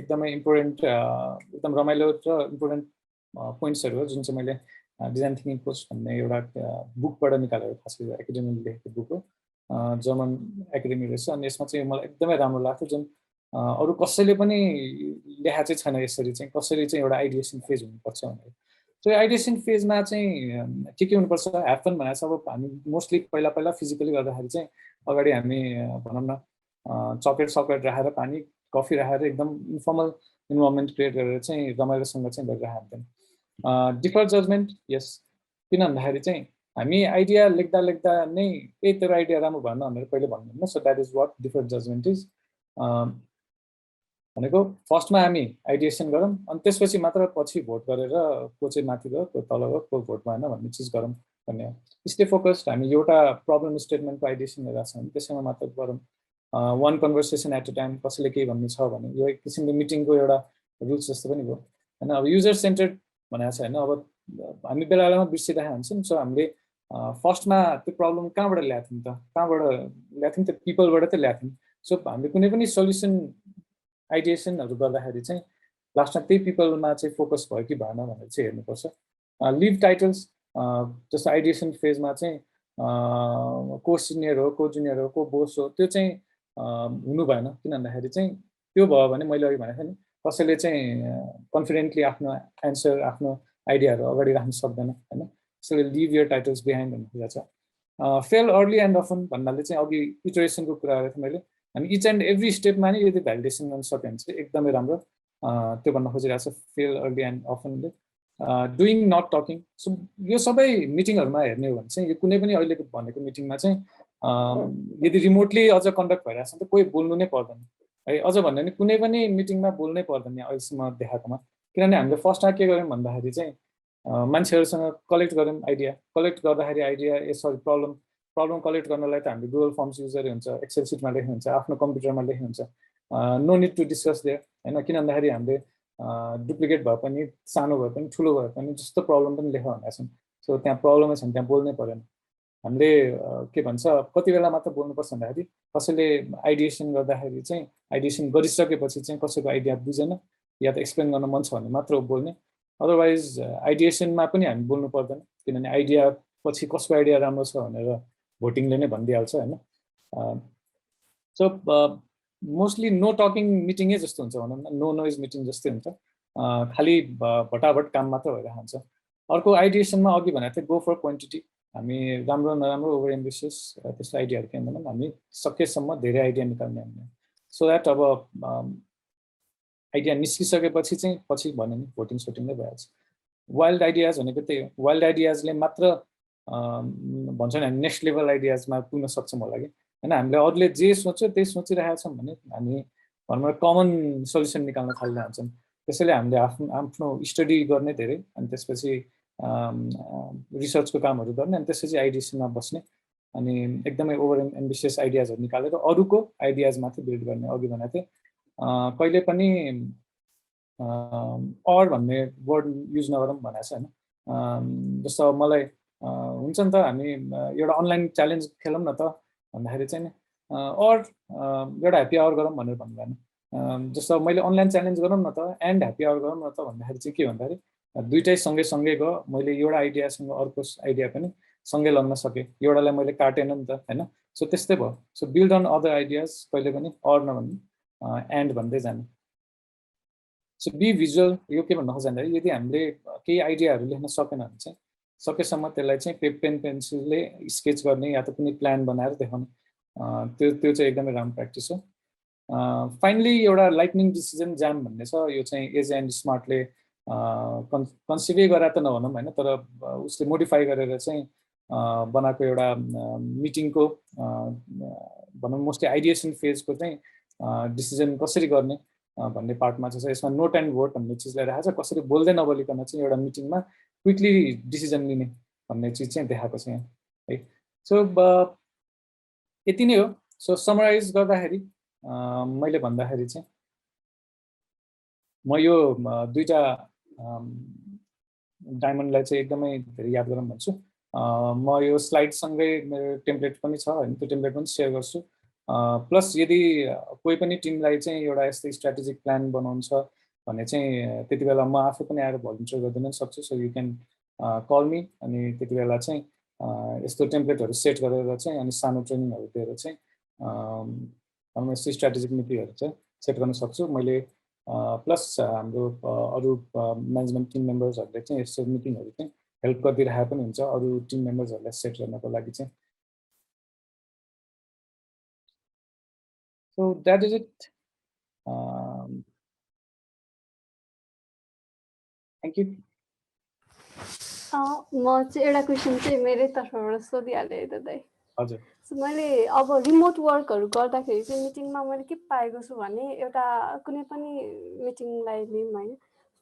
एकदमै इम्पोर्टेन्ट एकदम रमाइलो र इम्पोर्टेन्ट पोइन्ट्सहरू हो जुन चाहिँ मैले डिजाइन थिङ्किङ कोर्स भन्ने एउटा बुकबाट निकालेर खास गरी एकाडेमीले लेखेको बुक हो जर्मन एकाडेमी रहेछ अनि यसमा चाहिँ मलाई एकदमै राम्रो लाग्थ्यो जुन अरू कसैले पनि लेखा चाहिँ छैन यसरी चाहिँ कसरी चाहिँ एउटा आइडिएसन फेज हुनुपर्छ भनेर सो आइडिएसन फेजमा चाहिँ के हुनुपर्छ ह्यापन भनेको छ अब हामी मोस्टली पहिला फिजिकली गर्दाखेरि चाहिँ अगाडि हामी भनौँ न चक्लेट राखेर पानी कफी राखेर एकदम इन्फर्मल इन्भाइरोमेन्ट क्रिएट गरेर चाहिँ रमाइलोसँग चाहिँ गरिरहेको हुन्थ्यौँ डिफल्ट जजमेन्ट यस किन भन्दाखेरि चाहिँ हामी आइडिया लेख्दा नै तेरो आइडिया राम्रो भएन भनेर पहिले भन्नुहुन्न so that is what default judgment is भनेको फर्स्टमा हामी आइडिएसन गरौँ अनि त्यसपछि मात्र पछि भोट गरेर को चाहिँ माथि गयो को तल गयो को भोट भएन भन्ने चिज गरौँ भन्ने हो स्टे फोकस्ड हामी एउटा प्रब्लम स्टेटमेन्टको आइडिएसन गरिरहेको छौँ भने त्यसैमा मात्र गरौँ one conversation at a time कसैले केही भन्नु छ भने यो एक किसिमको मिटिङको एउटा रुल्स जस्तो पनि भयो होइन अब युजर सेन्टर्ड भनेको छ होइन अब हामी बेला बेलामा बिर्सिरहेको हुन्छौँ सो हामीले फर्स्टमा त्यो प्रब्लम कहाँबाट ल्याएको थियौँ त पिपलबाट त ल्याएको थियौँ सो हामीले कुनै पनि सल्युसन आइडिएसनहरू गर्दाखेरि चाहिँ लास्टमा त्यही पिपलमा चाहिँ फोकस भयो कि भएन भनेर चाहिँ हेर्नुपर्छ लिभ टाइटल्स जस्तो आइडिएसन फेजमा चाहिँ को सिनियर हो को जुनियर हो को बोस हो त्यो चाहिँ हुनु भएन किन भन्दाखेरि चाहिँ त्यो भयो भने मैले अघि भनेको थिएँ नि कसैले चाहिँ कन्फिडेन्टली आफ्नो एन्सर आफ्नो आइडियाहरू अगाडि राख्न सक्दैन होइन त्यसैले लिभ यर टाइटल्स बिहाइन्ड भन्ने कुरा छ फेल अर्ली एन्ड अफन भन्नाले चाहिँ अघि इटरेसनको कुरा गरेको थिएँ मैले हामी इच एन्ड एभ्री स्टेपमा नै यदि भ्यालिडेसन गर्न सक्यो भने चाहिँ एकदमै राम्रो त्यो भन्न खोजिरहेको छ फेल अर्ली एन्ड अफनले डुइङ नट टकिङ। सो यो सबै मिटिङहरूमा हेर्ने हो भने चाहिँ यो कुनै पनि अहिलेको भनेको मिटिङमा चाहिँ यदि रिमोटली अझ कन्डक्ट भइरहेको छ भने त कोही बोल्नु नै पर्दैन है। अझ भन्यो भने कुनै पनि मिटिङमा बोल्नै पर्दैन अहिलेसम्म देखाएकोमा। किनभने हामीले फर्स्टमा के गर्यौँ भन्दाखेरि चाहिँ मान्छेहरूसँग कलेक्ट गऱ्यौँ आइडिया। कलेक्ट गर्दाखेरि आइडिया प्रब्लम कलेक्ट गर्नलाई त हामीले गुगल फर्म्स युज गरे हुन्छ, एक्सेल सिटमा लेख्नु हुन्छ, आफ्नो कम्प्युटरमा लेख्नु हुन्छ। No need to discuss there होइन। किन भन्दाखेरि हामीले डुप्लिकेट भए पनि, सानो भए पनि, ठुलो भए पनि जस्तो प्रब्लम पनि लेख भनेका छौँ। सो त्यहाँ प्रब्लमै छ भने त्यहाँ बोल्नै परेन। हामीले के भन्छ कति बेला मात्र बोल्नुपर्छ भन्दाखेरि कसैले आइडिएसन गर्दाखेरि चाहिँ आइडिएसन गरिसकेपछि चाहिँ कसैको आइडिया बुझेन या त एक्सप्लेन गर्न मन छ भने मात्र बोल्ने। अदरवाइज आइडिएसनमा पनि हामी बोल्नु पर्दैन, किनभने आइडिया पछि कसको आइडिया राम्रो छ भनेर भोटिङले नै भनिदिइहाल्छ होइन। सो मोस्टली नो टकिङ मिटिङै जस्तो हुन्छ भनौँ न, नो नोइज मिटिङ जस्तै हुन्छ। खालि भटाभट काम मात्र भइरहेको हुन्छ। अर्को आइडिएसनमा अघि भनेको थियो गो फर क्वान्टिटी। हामी राम्रो नराम्रो ओभर एम्बिसियस त्यस्तो आइडियाहरू के हुँदैन, हामी सकेसम्म धेरै आइडिया निकाल्ने हुने। सो द्याट अब आइडिया निस्किसकेपछि चाहिँ पछि भन्यो नि भोटिङ सोटिङ नै भइहाल्छ। वाइल्ड आइडियाज भनेको त्यही हो। वाइल्ड आइडियाजले मात्र भन्छ नि हामी नेक्स्ट लेभल आइडियाजमा पुग्न सक्छौँ होला कि होइन। हामीले अरूले जे सोच्यो त्यही सोचिरहेका छौँ भने हामी भनौँ कमन सल्युसन निकाल्न थालिरहेको हुन्छौँ। त्यसैले हामीले आफ्नो स्टडी गर्ने धेरै, अनि त्यसपछि रिसर्चको कामहरू गर्ने, अनि त्यसपछि आइडिएसनमा बस्ने, अनि एकदमै ओभर एम्बिसियस आइडियाजहरू निकालेर अरूको आइडियाजमाथि बिल्ड गर्ने। अघि भनेको थिएँ कहिले पनि अर भन्ने वर्ड युज नगरौँ भनेको छ होइन। जस्तो मलाई हुन्छ नि त हामी एउटा अनलाइन च्यालेन्ज खेलौँ न त भन्दाखेरि चाहिँ अर एउटा ह्याप्पी आवर गरौँ भनेर भन्दैन। जस्तो मैले अनलाइन च्यालेन्ज गरौँ न त एन्ड ह्याप्पी आवर गरौँ न त भन्दाखेरि चाहिँ के भन्दाखेरि दुइटै सँगै गयो। मैले एउटा आइडियासँग अर्को आइडिया पनि सँगै लग्न सकेँ, एउटालाई मैले काटेन नि त होइन। सो त्यस्तै भयो। So build on other ideas, कहिले पनि अर नभन्नु एन्ड भन्दै जानु। So be visual. यो के भन्न खोज्दाखेरि यदि हामीले केही आइडियाहरू लेख्न सकेन भने चाहिँ सकेसम्म त्यसलाई चाहिँ पेन पेन्सिलले स्केच गर्ने या त कुनै प्लान बनाएर देखाउने, त्यो चाहिँ एकदमै राम्रो प्र्याक्टिस हो। फाइनली एउटा लाइटनिङ डिसिजन जाम भन्ने छ। यो चाहिँ एज एन्ड स्मार्टले कन्सिभै गरे त नभनौँ होइन, तर उसले मोडिफाई गरेर चाहिँ बनाएको एउटा मिटिङको भनौँ मोस्टली आइडिएसन फेजको चाहिँ डिसिजन कसरी गर्ने भन्ने पार्टमा चाहिँ यसमा नोट एन्ड भोट भन्ने चिजलाई राखेको छ। कसरी बोल्दै नबोलिकन चाहिँ एउटा मिटिङमा क्विकली डिसिजन लिने भन्ने चिज चाहिँ देखाएको छ यहाँ है। सो यति नै हो। सो समराइज गर्दाखेरि मैले भन्दाखेरि चाहिँ म यो दुईवटा डायमन्डलाई चाहिँ एकदमै धेरै याद गरौँ भन्छु। म यो स्लाइडसँगै मेरो टेम्प्लेट पनि छ होइन, त्यो टेम्प्लेट पनि सेयर गर्छु। प्लस यदि कोही पनि टिमलाई चाहिँ एउटा यस्तै स्ट्राटेजिक प्लान बनाउनु छ भने चाहिँ त्यति बेला म आफू पनि आएर भलिन्टियर गरिदिन सक्छु। So you can call me, अनि त्यति बेला चाहिँ यस्तो टेम्प्लेटहरू सेट गरेर चाहिँ अनि सानो ट्रेनिङहरू दिएर चाहिँ हामी यस्तो स्ट्राटेजिक मिटिङहरू चाहिँ सेट गर्न सक्छु मैले। प्लस हाम्रो अरू म्यानेजमेन्ट टिम मेम्बर्सहरूले चाहिँ यस्तो मिटिङहरू चाहिँ हेल्प गरिदिरहेको पनि हुन्छ अरू टिम मेम्बर्सहरूलाई सेट गर्नको लागि चाहिँ। So that is it. Thank you. म चाहिँ एउटा क्वेसन चाहिँ मेरै तर्फबाट सोधिहालेँ दादा। हजुर। सो मैले अब रिमोट वर्कहरू गर्दाखेरि चाहिँ मिटिङमा मैले के पाएको छु भने एउटा कुनै पनि मिटिङलाई लिउँ होइन,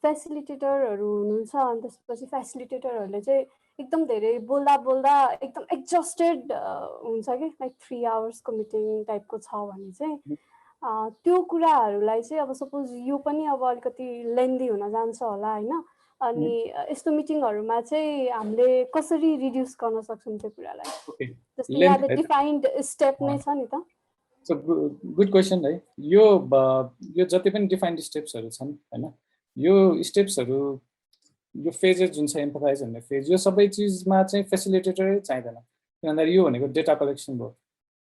फेसिलिटेटरहरू हुनुहुन्छ। अनि त्यसपछि फेसिलिटेटरहरूले चाहिँ एकदम धेरै बोल्दा बोल्दा एकदम एक्जस्टेड हुन्छ कि लाइक 3 आवर्सको मिटिङ टाइपको छ भने चाहिँ त्यो कुराहरूलाई चाहिँ अब सपोज यो पनि अब अलिकति लेन्दी हुन जान्छ होला होइन। अनि यस्तो मिटिङहरूमा चाहिँ हामीले कसरी रिड्युस गर्न सक्छौँ त्यो कुरालाई? जस्तै यहाँ डिफाइन्ड स्टेप नै छ नि त। सो गुड क्वेसन है। यो जति पनि डिफाइन्ड स्टेप्सहरू छन् होइन, यो स्टेप्सहरू यो फेजेस जुन छ एम्फसाइज भन्ने फेज, यो सबै चिजमा चाहिँ फेसिलिटेटरै चाहिँदैन। किनभने यो भनेको डेटा कलेक्सन भयो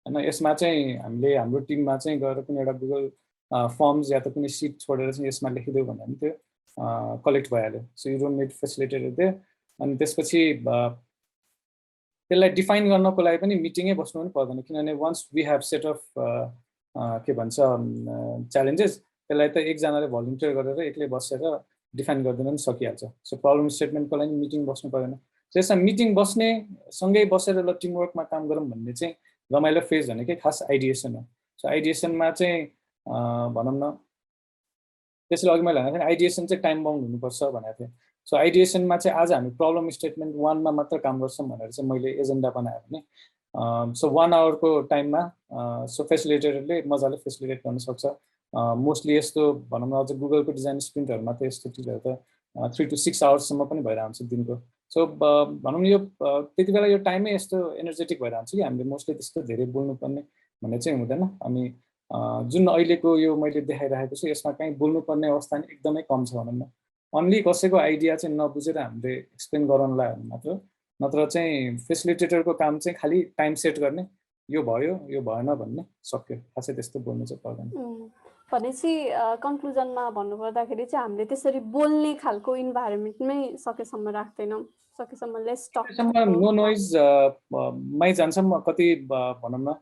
होइन। यसमा चाहिँ हामीले हाम्रो टिममा चाहिँ गएर कुनै एउटा गुगल फर्म्स या त कुनै सिट छोडेर चाहिँ यसमा लेखिदियो भने पनि त्यो कलेक्ट भइहाल्यो। So you don't need facilitator दियो। अनि त्यसपछि त्यसलाई डिफाइन गर्नको लागि पनि मिटिङै बस्नु पनि पर्दैन, किनभने once we have set of के भन्छ च्यालेन्जेस, त्यसलाई त एकजनाले भलिन्टियर गरेर एक्लै बसेर डिफाइन गरिदिन पनि सकिहाल्छ सो प्रब्लम स्टेटमेन्टको लागि मिटिङ बस्नु परेन सो यसमा मिटिङ बस्ने सँगै बसेर ल टिमवर्कमा काम गरौँ भन्ने चाहिँ रमाइलो फेज भनेकै खास आइडिएसन हो सो आइडिएसनमा चाहिँ भनौँ न त्यसले अघि मैले भनेको थिएँ आइडिएसन चाहिँ टाइम बाउन्ड हुनुपर्छ भनेको थिएँ सो आइडिएसनमा चाहिँ आज हामी प्रब्लम स्टेटमेन्ट 1 मा मात्र काम गर्छौँ भनेर चाहिँ मैले एजेन्डा बनाएँ भने सो 1 आवरको टाइममा सो फेसिलिटेटरले मजाले फेसिलिटेट गर्न सक्छ मोस्टली यस्तो भनौँ न अझ गुगलको डिजाइन स्प्रिन्टहरूमा त यस्तो चिजहरू त 3 to 6 आवर्ससम्म पनि भइरहन्छ दिनको सो भनौँ न यो त्यति बेला यो टाइमै यस्तो एनर्जेटिक भइरहन्छ कि हामीले मोस्टली त्यस्तो धेरै बोल्नुपर्ने भन्ने चाहिँ हुँदैन अनि जुन अहिलेको यो मैले देखाइरहेको छु यसमा कहीँ बोल्नुपर्ने अवस्था नि एकदमै कम छ भनौँ न अन्ली कसैको आइडिया चाहिँ नबुझेर हामीले एक्सप्लेन गराउनलाई मात्र नत्र चाहिँ फेसिलिटेटरको काम चाहिँ खालि टाइम सेट गर्ने यो भयो यो भएन भन्ने सक्यो खासै त्यस्तो बोल्नु चाहिँ पर्दैन भनेपछि कन्क्लुजनमा भन्नुपर्दाखेरि चाहिँ हामीले त्यसरी बोल्ने खालको इन्भाइरोमेन्टमै सकेसम्म राख्दैनौँ सकेसम्म लेस टक नो नोइज मै जान्छौँ कति भनौँ न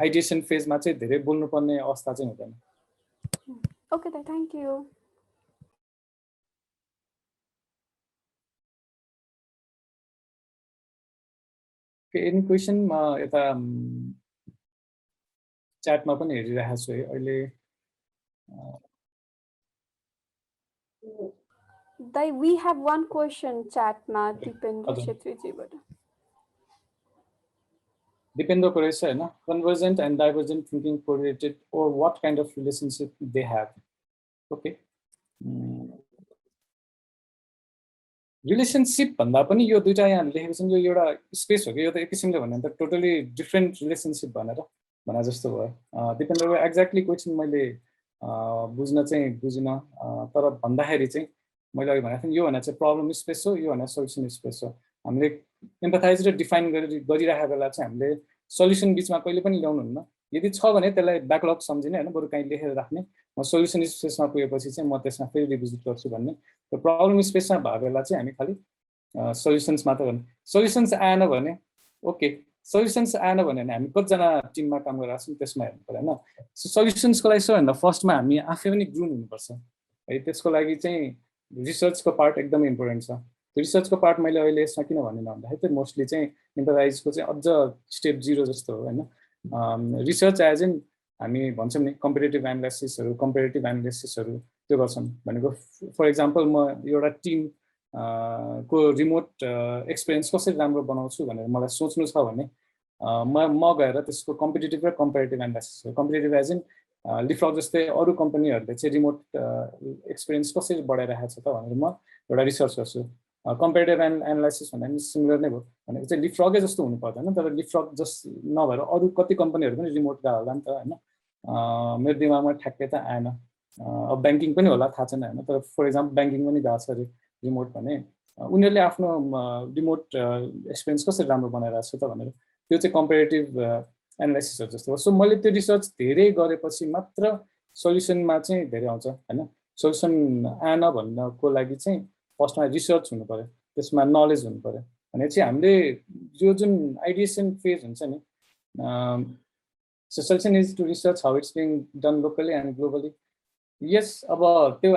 आइडिएसन फेजमा चाहिँ धेरै बोल्नुपर्ने अवस्था चाहिँ हुँदैन ओके त थ्याङ्क यू एनी क्वेसन म यता च्याटमा पनि हेरिरहेको छु है अहिले we have one question chatमा Dipendra छेत्रीजीबाट दिपेन्द्रको रहेछ हैन convergent and divergent thinking correlated or what kind of relationship they have okay relationship भन्दा पनि यो दुईटा यहाँ लेखेको छ यो एउटा स्पेस हो कि यो त एक किसिमले भन्यो भने त टोटली डिफरेन्ट रिलेसनशिप भने जस्तो भयो दिपेन्द्रको एक्ज्याक्टली क्वेसन मैले बुझ्न चाहिँ बुझिन तर भन्दाखेरि चाहिँ मैले अघि भनेको थिएँ यो भने चाहिँ प्रब्लम स्पेस हो यो भने सोल्युसन स्पेस हो हामीले एम्पथाइज र डिफाइन गरिरहेको बेला चाहिँ हामीले सोल्युसन बिचमा कहिले पनि ल्याउनुहुन्न यदि छ भने त्यसलाई ब्याकलग सम्झिने हैन बरु कहीँ लेखेर राख्ने म सोल्युसन स्पेसमा पुगेपछि चाहिँ म त्यसमा फेरि रिभिजिट गर्छु भन्ने र प्रब्लम स्पेसमा भएको बेला चाहिँ हामी खालि सोल्युसन्स मात्र गर्ने सोल्युसन्स आएन भने ओके सोल्युसन्स आएन भने हामी कतिजना टिममा काम गरिरहेको छौँ त्यसमा हेर्नु पर्यो होइन सोल्युसन्सको लागि सबैभन्दा फर्स्टमा हामी आफै पनि ग्रुम हुनुपर्छ है त्यसको लागि चाहिँ रिसर्चको पार्ट एकदमै इम्पोर्टेन्ट छ रिसर्चको पार्ट मैले अहिले यसमा किन भनिनँ भन्दाखेरि चाहिँ मोस्टली चाहिँ इम्पराइजको चाहिँ अझ स्टेप 0 जस्तो हो होइन रिसर्च एज इन हामी भन्छौँ नि कम्पेरेटिभ एनालाइसिसहरू त्यो गर्छौँ भनेको फर इक्जाम्पल म एउटा टिम को रिमोट एक्सपिरियन्स कसरी राम्रो बनाउँछु भनेर मलाई सोच्नु छ भने म गएर त्यसको कम्पिटेटिभ र comparative analysis competitive edge in Leapfrog जस्तै अरू कम्पनीहरूले चाहिँ रिमोट एक्सपिरियन्स कसरी बढाइरहेको छ त भनेर म एउटा रिसर्च गर्छु कम्पेरेटिभ एनालाइसिस भन्दा पनि सिमिलर नै भयो भनेको चाहिँ लिफ्रगै जस्तो हुनु पर्दैन तर लिफ्रग जस्ट नभएर अरू कति कम्पनीहरू पनि रिमोट गएको होला नि त होइन मेरो दिमागमा ठ्याक्कै त आएन अब ब्याङ्किङ पनि होला थाहा छैन होइन तर फर इक्जाम्पल ब्याङ्किङ पनि गएको छ अरे रिमोट भने उनीहरूले आफ्नो रिमोट एक्सपिरियन्स कसरी राम्रो बनाइरहेको छ त भनेर त्यो चाहिँ कम्पेरेटिभ एनालाइसिसहरू जस्तो हो सो मैले त्यो रिसर्च धेरै गरेपछि मात्र सोल्युसनमा चाहिँ धेरै आउँछ होइन सोल्युसन आएन भन्नको लागि चाहिँ फर्स्टमा रिसर्च हुनु पर्यो त्यसमा नलेज हुनु पर्यो भने चाहिँ हामीले यो जुन आइडिएसन फेज हुन्छ नि solution is to research how it's being done locally and globally यस अब त्यो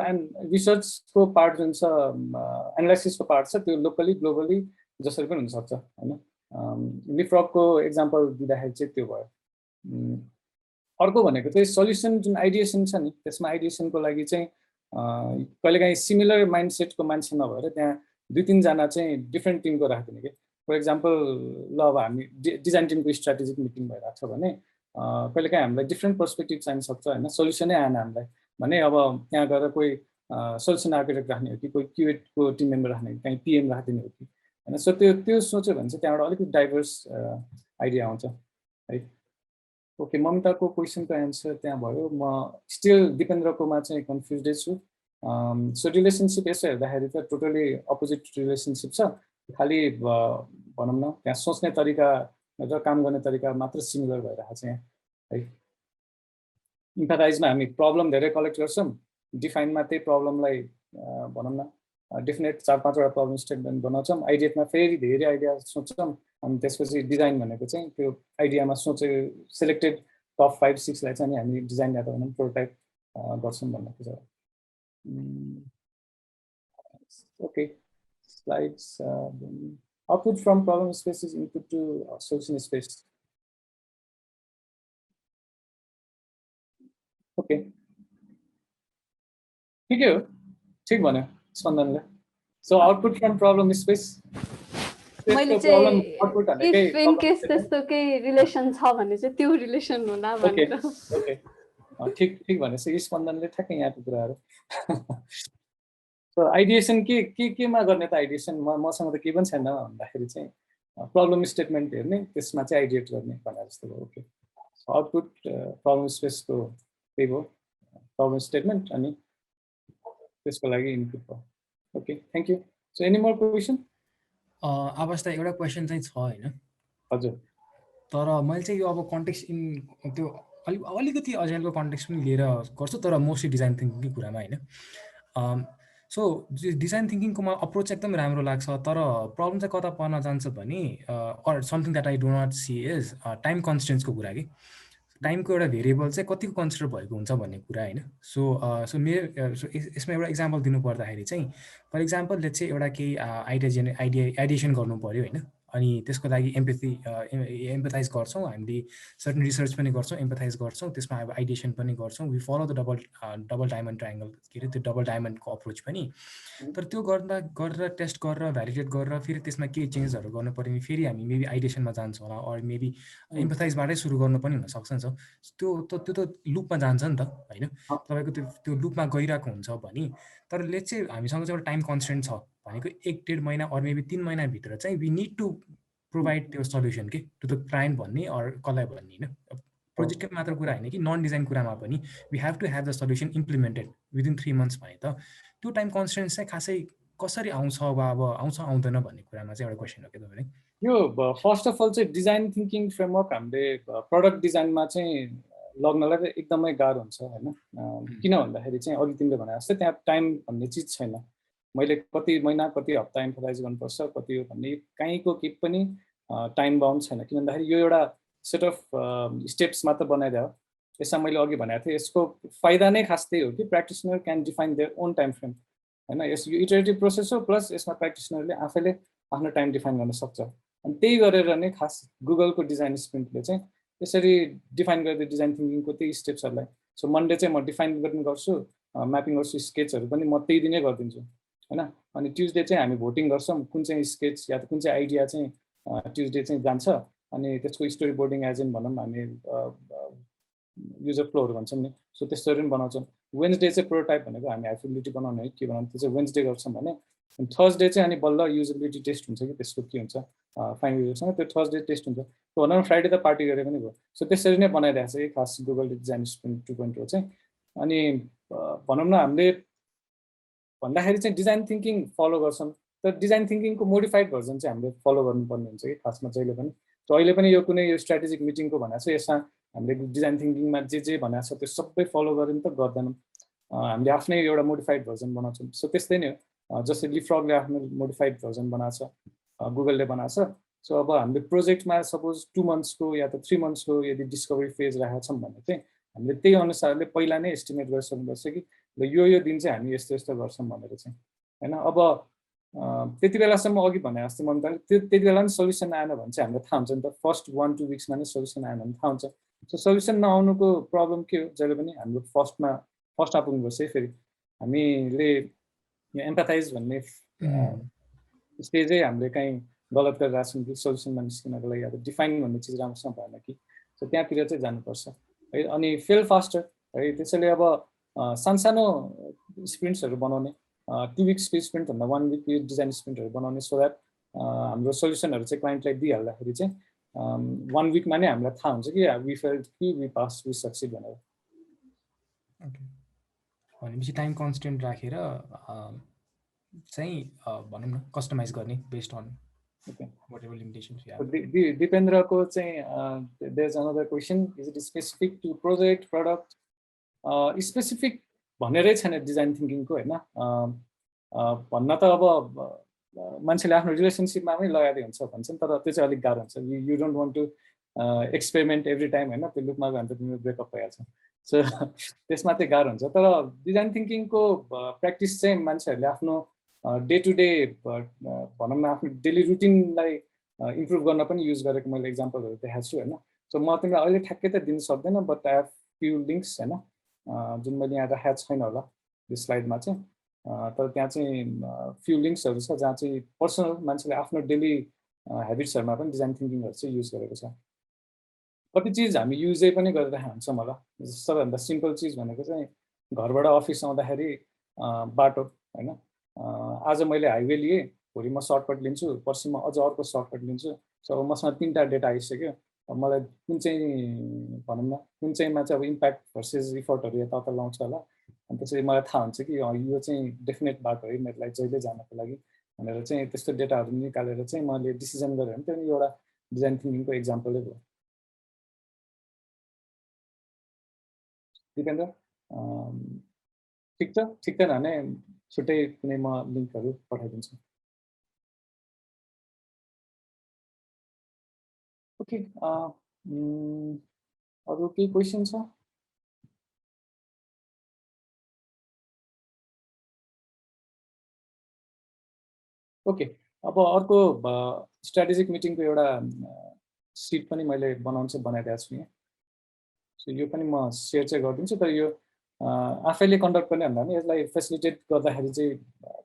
रिसर्चको पार्ट जुन छ एनालाइसिसको पार्ट छ त्यो लोकली ग्लोबली जसरी पनि हुनसक्छ होइन लिफ्रगको एक्जाम्पल दिँदाखेरि चाहिँ त्यो भयो अर्को भनेको चाहिँ सोल्युसन जुन आइडिएसन छ नि त्यसमा आइडिएसनको लागि चाहिँ कहिलेकाहीँ सिमिलर माइन्डसेटको मान्छे नभएर त्यहाँ 2-3 जना चाहिँ डिफ्रेन्ट टिमको राखिदिने कि फर इक्जाम्पल ल अब हामी डिजाइन टिमको स्ट्राटेजिक मिटिङ भइरहेको छ भने कहिलेकाहीँ हामीलाई डिफ्रेन्ट पर्सपेक्टिभ चाहिन सक्छ होइन सोल्युसनै आएन हामीलाई भने अब त्यहाँ गएर कोही सोल्युसन आर्किटेक्ट राख्ने हो कि कोही क्युएटको टिम मेम्बर राख्ने हो कि कहीँ पिएम राखिदिने हो कि होइन सो त्यो सोच्यो भने चाहिँ त्यहाँबाट अलिकति डाइभर्स आइडिया आउँछ है ओके ममताको क्वेसनको एन्सर त्यहाँ भयो म स्टिल दिपेन्द्रकोमा चाहिँ कन्फ्युजै छु सो रिलेसनसिप यसो हेर्दाखेरि त टोटली अपोजिट रिलेसनसिप छ खालि भनौँ न त्यहाँ सोच्ने तरिका र काम गर्ने तरिका मात्र सिमिलर भइरहेको छ यहाँ है इम्पथाइजमा हामी प्रब्लम धेरै कलेक्ट गर्छौँ डिफाइनमा त्यही प्रब्लमलाई भनौँ न डेफिनेट 4-5वटा प्रब्लम स्टेटमेन्ट बनाउँछौँ आइडियामा फेरि धेरै आइडिया सोच्छौँ अनि त्यसपछि डिजाइन भनेको चाहिँ त्यो आइडियामा सोचे सेलेक्टेड टप 5-6 लाई चाहिँ हामी डिजाइन या त भनौँ प्रोटोटाइप गर्छौँ भन्ने कुरा Okay, slides. Output from problem space is input to solution space. Okay. ठिकै हो, ठिक भन्यो स्पन्दनले. So output from problem space. मैले चाहिँ इफ इन केस त्यस्तो केही रिलेसन छ भने चाहिँ त्यो रिलेसन होला भनेर. ओके ठिक भनेपछि स्पन्दनले ठ्याक्कै यहाँको कुराहरू. सो आइडिएसन केमा गर्ने त आइडिएसन मसँग त केही पनि छैन भन्दाखेरि चाहिँ प्रब्लम स्टेटमेन्ट हेर्ने त्यसमा चाहिँ आइडिएट गर्ने भने जस्तो भयो. ओके आउटपुट प्रब्लम स्पेसको त्यही भयो प्रब्लम स्टेटमेन्ट अनि त्यसको लागि इनपुट भयो. Okay thank you. So any more question? अवस्था एउटा क्वेसन चाहिँ छ हैन? हजुर. तर मैले चाहिँ यो अब कन्टेक्स्ट इन त्यो अलिकति अजेलको कन्टेक्स्ट पनि लिएर गर्छु तर मोस्टली डिजाइन थिङ्किङकै कुरामा हैन. सो डिजाइन थिङ्किङको मलाई अप्रोच एकदम राम्रो लाग्छ तर प्रब्लम चाहिँ कता पर्न जान्छ भने something that I do not see is time कन्स्टेन्ट्सको कुरा कि टाइमको एउटा भेरिएबल चाहिँ कतिको कन्सिडर भएको हुन्छ भन्ने कुरा हैन. सो मेरो यसमा एउटा इक्जाम्पल दिनु पर्दाखेरि चाहिँ फर इक्जाम्पल लेट्स चाहिँ एउटा केही आइडिएसन गर्नु पर्यो हैन. अनि त्यसको लागि एम्पथाइज गर्छौँ हामीले सर्टन रिसर्च पनि गर्छौँ एम्पथाइज गर्छौँ त्यसमा अब आइडिएसन पनि गर्छौँ we follow the double diamond triangle के अरे त्यो डबल डायमन्डको अप्रोच पनि. तर त्यो गरेर टेस्ट गरेर भ्यालिडेट गरेर फेरि त्यसमा केही चेन्जहरू गर्नु पर्यो भने फेरि हामी मेबी आइडिएसनमा जान्छौँ होला अर मेबी एम्पथाइजबाटै सुरु गर्नु पनि हुनसक्छ नि. त्यो त लुपमा जान्छ नि त होइन. तपाईँको त्यो लुपमा गइरहेको हुन्छ भने तर लेट्स चाहिँ हामीसँग चाहिँ एउटा टाइम कन्स्टेन्ट छ भनेको 1-1.5 महिना अर मेबी 3 महिनाभित्र चाहिँ वी निड टु प्रोभाइड त्यो सल्युसन के टु द क्लाइन्ट भन्ने अर कसलाई भन्ने होइन. प्रोजेक्टको मात्र कुरा होइन कि नन डिजाइन कुरामा पनि we have to have the solution implemented within 3 months भने त त्यो टाइम कन्स्टेन्ट चाहिँ खासै कसरी आउँछ वा अब आउँछ आउँदैन भन्ने कुरामा चाहिँ एउटा क्वेसन हो के तपाईँले. यो फर्स्ट अफ अल चाहिँ डिजाइन थिङ्किङ फ्रेमवर्क हामीले प्रडक्ट डिजाइनमा चाहिँ लग्नलाई चाहिँ एकदमै गाह्रो हुन्छ होइन. किन भन्दाखेरि चाहिँ अघि तिमीले भने जस्तै त्यहाँ टाइम भन्ने चिज छैन. मैले कति महिना कति हप्ता एम्फोराइज गर्नुपर्छ कति हो भन्ने कहीँको केही पनि टाइम बाउन्ड छैन. किन भन्दाखेरि यो एउटा सेट अफ स्टेप्स मात्र बनाइदियो. यसमा मैले अघि भनेको थिएँ यसको फाइदा नै खास त्यही हो कि practitioner can define their own time frame होइन. यस यो इटरेटिभ प्रोसेस हो प्लस यसमा प्र्याक्टिसनरले आफैले आफ्नो टाइम डिफाइन गर्न सक्छ. अनि त्यही गरेर नै खास गुगलको डिजाइन स्प्रिन्टले चाहिँ यसरी डिफाइन गरिदियो डिजाइन थिङ्किङको त्यही स्टेप्सहरूलाई. सो मन्डे चाहिँ म डिफाइन गर्ने गर्छु म्यापिङ गर्छु स्केचहरू पनि म त्यही दिनै गरिदिन्छु होइन. अनि ट्युजडे चाहिँ हामी भोटिङ गर्छौँ कुन चाहिँ स्केच या त कुन चाहिँ आइडिया चाहिँ ट्युजडे चाहिँ जान्छ. अनि त्यसको स्टोरी बोर्डिङ एजेन्ट भनौँ हामी युजर फ्लोहरू भन्छौँ नि. सो त्यस्तोहरू पनि बनाउँछौँ. वेन्सडे चाहिँ प्रोटोटाइप भनेको हामी एफिलिटी बनाउने है के बनाउने त्यो चाहिँ वेन्सडे गर्छौँ भने थर्सडे चाहिँ अनि बल्ल युजबिलिटी टेस्ट हुन्छ कि त्यसको के हुन्छ फाइनल युजरसँग त्यो थर्सडे टेस्ट हुन्छ. त्यो भनौँ फ्राइडे त पार्टी गरे पनि भयो. सो त्यसरी नै बनाइरहेको छ कि खास गुगल डिजाइन स्प्रिन्ट 2.0 चाहिँ. अनि भनौँ न हामीले भन्दाखेरि चाहिँ डिजाइन थिङ्किङ फलो गर्छौँ तर डिजाइन थिङ्किङको मोडिफाइड भर्जन चाहिँ हामीले फलो गर्नुपर्ने हुन्छ कि खासमा जहिले पनि. सो अहिले पनि यो कुनै यो स्ट्राटेजिक मिटिङको भनेको छ यसमा हामीले डिजाइन थिङ्किङमा जे भनेको छ त्यो सबै फलो गरेर त गर्दैनौँ. हामीले आफ्नै एउटा मोडिफाइड भर्जन बनाउँछौँ. सो त्यस्तै नै हो जस्तै लिपफ्रगले आफ्नो मोडिफाइड भर्जन बनाएको छ गुगलले बनाएको छ. सो अब हामीले प्रोजेक्टमा सपोज 2 मन्थ्सको या त 3 मन्थ्सको यदि डिस्कभरी फेज राखेका छौँ भने चाहिँ हामीले त्यही अनुसारले पहिला नै एस्टिमेट गरिसक्नुपर्छ कि यो दिन चाहिँ हामी यस्तो यस्तो गर्छौँ भनेर चाहिँ होइन. अब त्यति बेलासम्म अघि भने जस्तो मन त त्यति बेला पनि सल्युसन आएन भने चाहिँ हामीलाई थाहा हुन्छ नि त. फर्स्ट 1-2 विक्समा नै सल्युसन आएन भने थाहा हुन्छ. सो सल्युसन नआउनुको प्रब्लम के हो जहिले पनि हाम्रो फर्स्टमा पुग्नुपर्छ है. फेरि हामीले यो एम्पथाइज भन्ने स्टेजै हामीले कहीँ गलत गरिरहेको छौँ कि सल्युसनमा निस्किनको लागि अब डिफाइन भन्ने चिज राम्रोसँग भएन कि. सो त्यहाँतिर चाहिँ जानुपर्छ है. अनि फेल फास्टर है त्यसैले अब सानसानो स्प्रिन्ट्सहरू बनाउने 2 विक्सको स्प्रिन्टभन्दा 1 विक डिजाइन स्प्रिन्टहरू बनाउने सो द्याट हाम्रो सल्युसनहरू चाहिँ क्लाइन्टलाई दिइहाल्दाखेरि चाहिँ 1 विकमा नै हामीलाई थाहा हुन्छ कि वी फेल्ड कि वी पास वी सक्सिड भनेर. भनेपछि टाइम कन्स्टेन्ट राखेर चाहिँ भनौँ न कस्टमाइज गर्ने based on whatever limitations we have. दिपेन्द्रको चाहिँ there is another question is it specific to project product. Specific भनेरै छैन डिजाइन थिङ्किङको होइन. भन्न त अब मान्छेले आफ्नो रिलेसनसिपमा पनि लगाइदिए हुन्छ भन्छन् तर त्यो चाहिँ अलिक गाह्रो हुन्छ. You don't want to experiment every time होइन. त्यो लुपमा गयो भने त तिम्रो ब्रेकअप भइहाल्छ. सो त्यसमा चाहिँ गाह्रो हुन्छ. तर डिजाइन थिङ्किङको प्र्याक्टिस चाहिँ मान्छेहरूले आफ्नो डे टु डे भनौँ न आफ्नो डेली रुटिनलाई इम्प्रुभ गर्न पनि युज गरेको मैले इक्जाम्पलहरू देखाएको छु होइन। सो म तिमीलाई अहिले ठ्याक्कै त दिन सक्दैन, but I have few links होइन, जुन मैले यहाँ राखेको छैन होला यो स्लाइडमा चाहिँ, तर त्यहाँ चाहिँ फ्यु लिङ्क्सहरू छ जहाँ चाहिँ पर्सनल मान्छेले आफ्नो डेली हेबिट्सहरूमा पनि डिजाइन थिङ्किङहरू चाहिँ युज गरेको छ। कति चिज हामी युजै पनि गरिरहेको हुन्छौँ होला। सबैभन्दा सिम्पल चिज भनेको चाहिँ घरबाट अफिस आउँदाखेरि बाटो होइन, आज मैले हाइवे लिएँ, भोलि म सर्टकट लिन्छु, पर्सि म अझ अर्को सर्टकट लिन्छु। सो मसँग 3टा डेटा आइसक्यो, मलाई कुन चाहिँ भनौँ न कुन चाहिँमा चाहिँ अब इम्प्याक्ट भर्सेस इफर्टहरू यताउता लाउँछ होला। अनि त्यसरी मलाई थाहा हुन्छ कि यो चाहिँ डेफिनेट बाटो है मेरो लागि जहिले जानको लागि भनेर चाहिँ त्यस्तो डेटाहरू निकालेर चाहिँ मैले डिसिजन गरेँ भने त्यो एउटा डिजाइन थिङ्किङको इक्जाम्पलै भयो। दिपेन्द्र ठिक छ, ठिक छैन भने छुट्टै कुनै म लिङ्कहरू पठाइदिन्छु। ओके, अरू केही क्वेसन छ? ओके, अब अर्को स्ट्राटेजिक मिटिङको एउटा सिट पनि मैले बनाइदिएको छु यहाँ। सो यो पनि म सेयर चाहिँ गरिदिन्छु, तर यो आफैले कन्डक्ट गर्ने भन्दा पनि यसलाई फेसिलिटेट गर्दाखेरि चाहिँ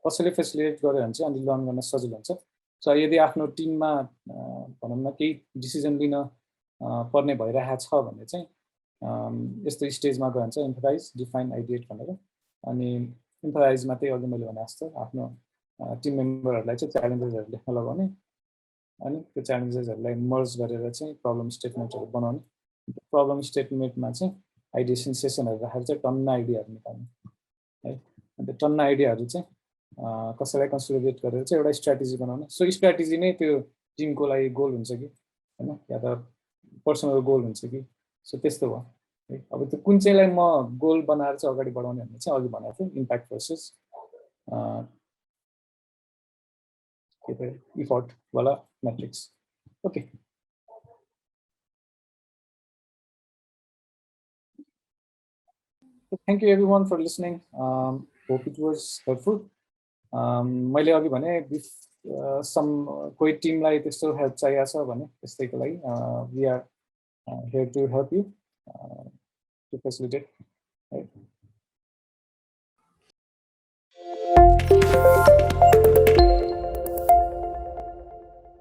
कसैले फेसिलिटेट गर्यो भने चाहिँ अनि लर्न गर्न सजिलो हुन्छ। सो यदि आफ्नो टिममा भनौँ न केही डिसिजन लिन पर्ने भइरहेको छ भने चाहिँ यस्तो स्टेजमा गयो भने चाहिँ इम्फराइज, डिफाइन, आइडिएट भनेर, अनि इम्फराइजमा त्यही अघि मैले भने जस्तो आफ्नो टिम मेम्बरहरूलाई चाहिँ च्यालेन्जेसहरू लेख्न लगाउने, अनि त्यो च्यालेन्जेसहरूलाई मर्ज गरेर चाहिँ प्रब्लम स्टेटमेन्टहरू बनाउने। प्रब्लम स्टेटमेन्टमा चाहिँ आइडिएसन सेसनहरू राखेर चाहिँ टन्न आइडियाहरू निकाल्ने है। अन्त टन्न आइडियाहरू चाहिँ कसैलाई कन्सोलिडेट गरेर चाहिँ एउटा स्ट्राटेजी बनाउने। सो स्ट्राटेजी नै त्यो टिमको लागि गोल हुन्छ कि होइन, या त पर्सनल गोल हुन्छ कि, सो त्यस्तो भयो है। अब त्यो कुन चाहिँलाई म गोल बनाएर चाहिँ अगाडि बढाउने भन्ने चाहिँ अघि भनेको थिएँ, इम्प्याक्ट भर्सेस इफर्ट वाला matrix. Okay, thank you everyone for listening. Hope it was helpful. मैले अघि भने सम कोही टिमलाई त्यस्तो हेल्प चाहिएको छ भने त्यस्तैको लागि we are here to help you to facilitate, right?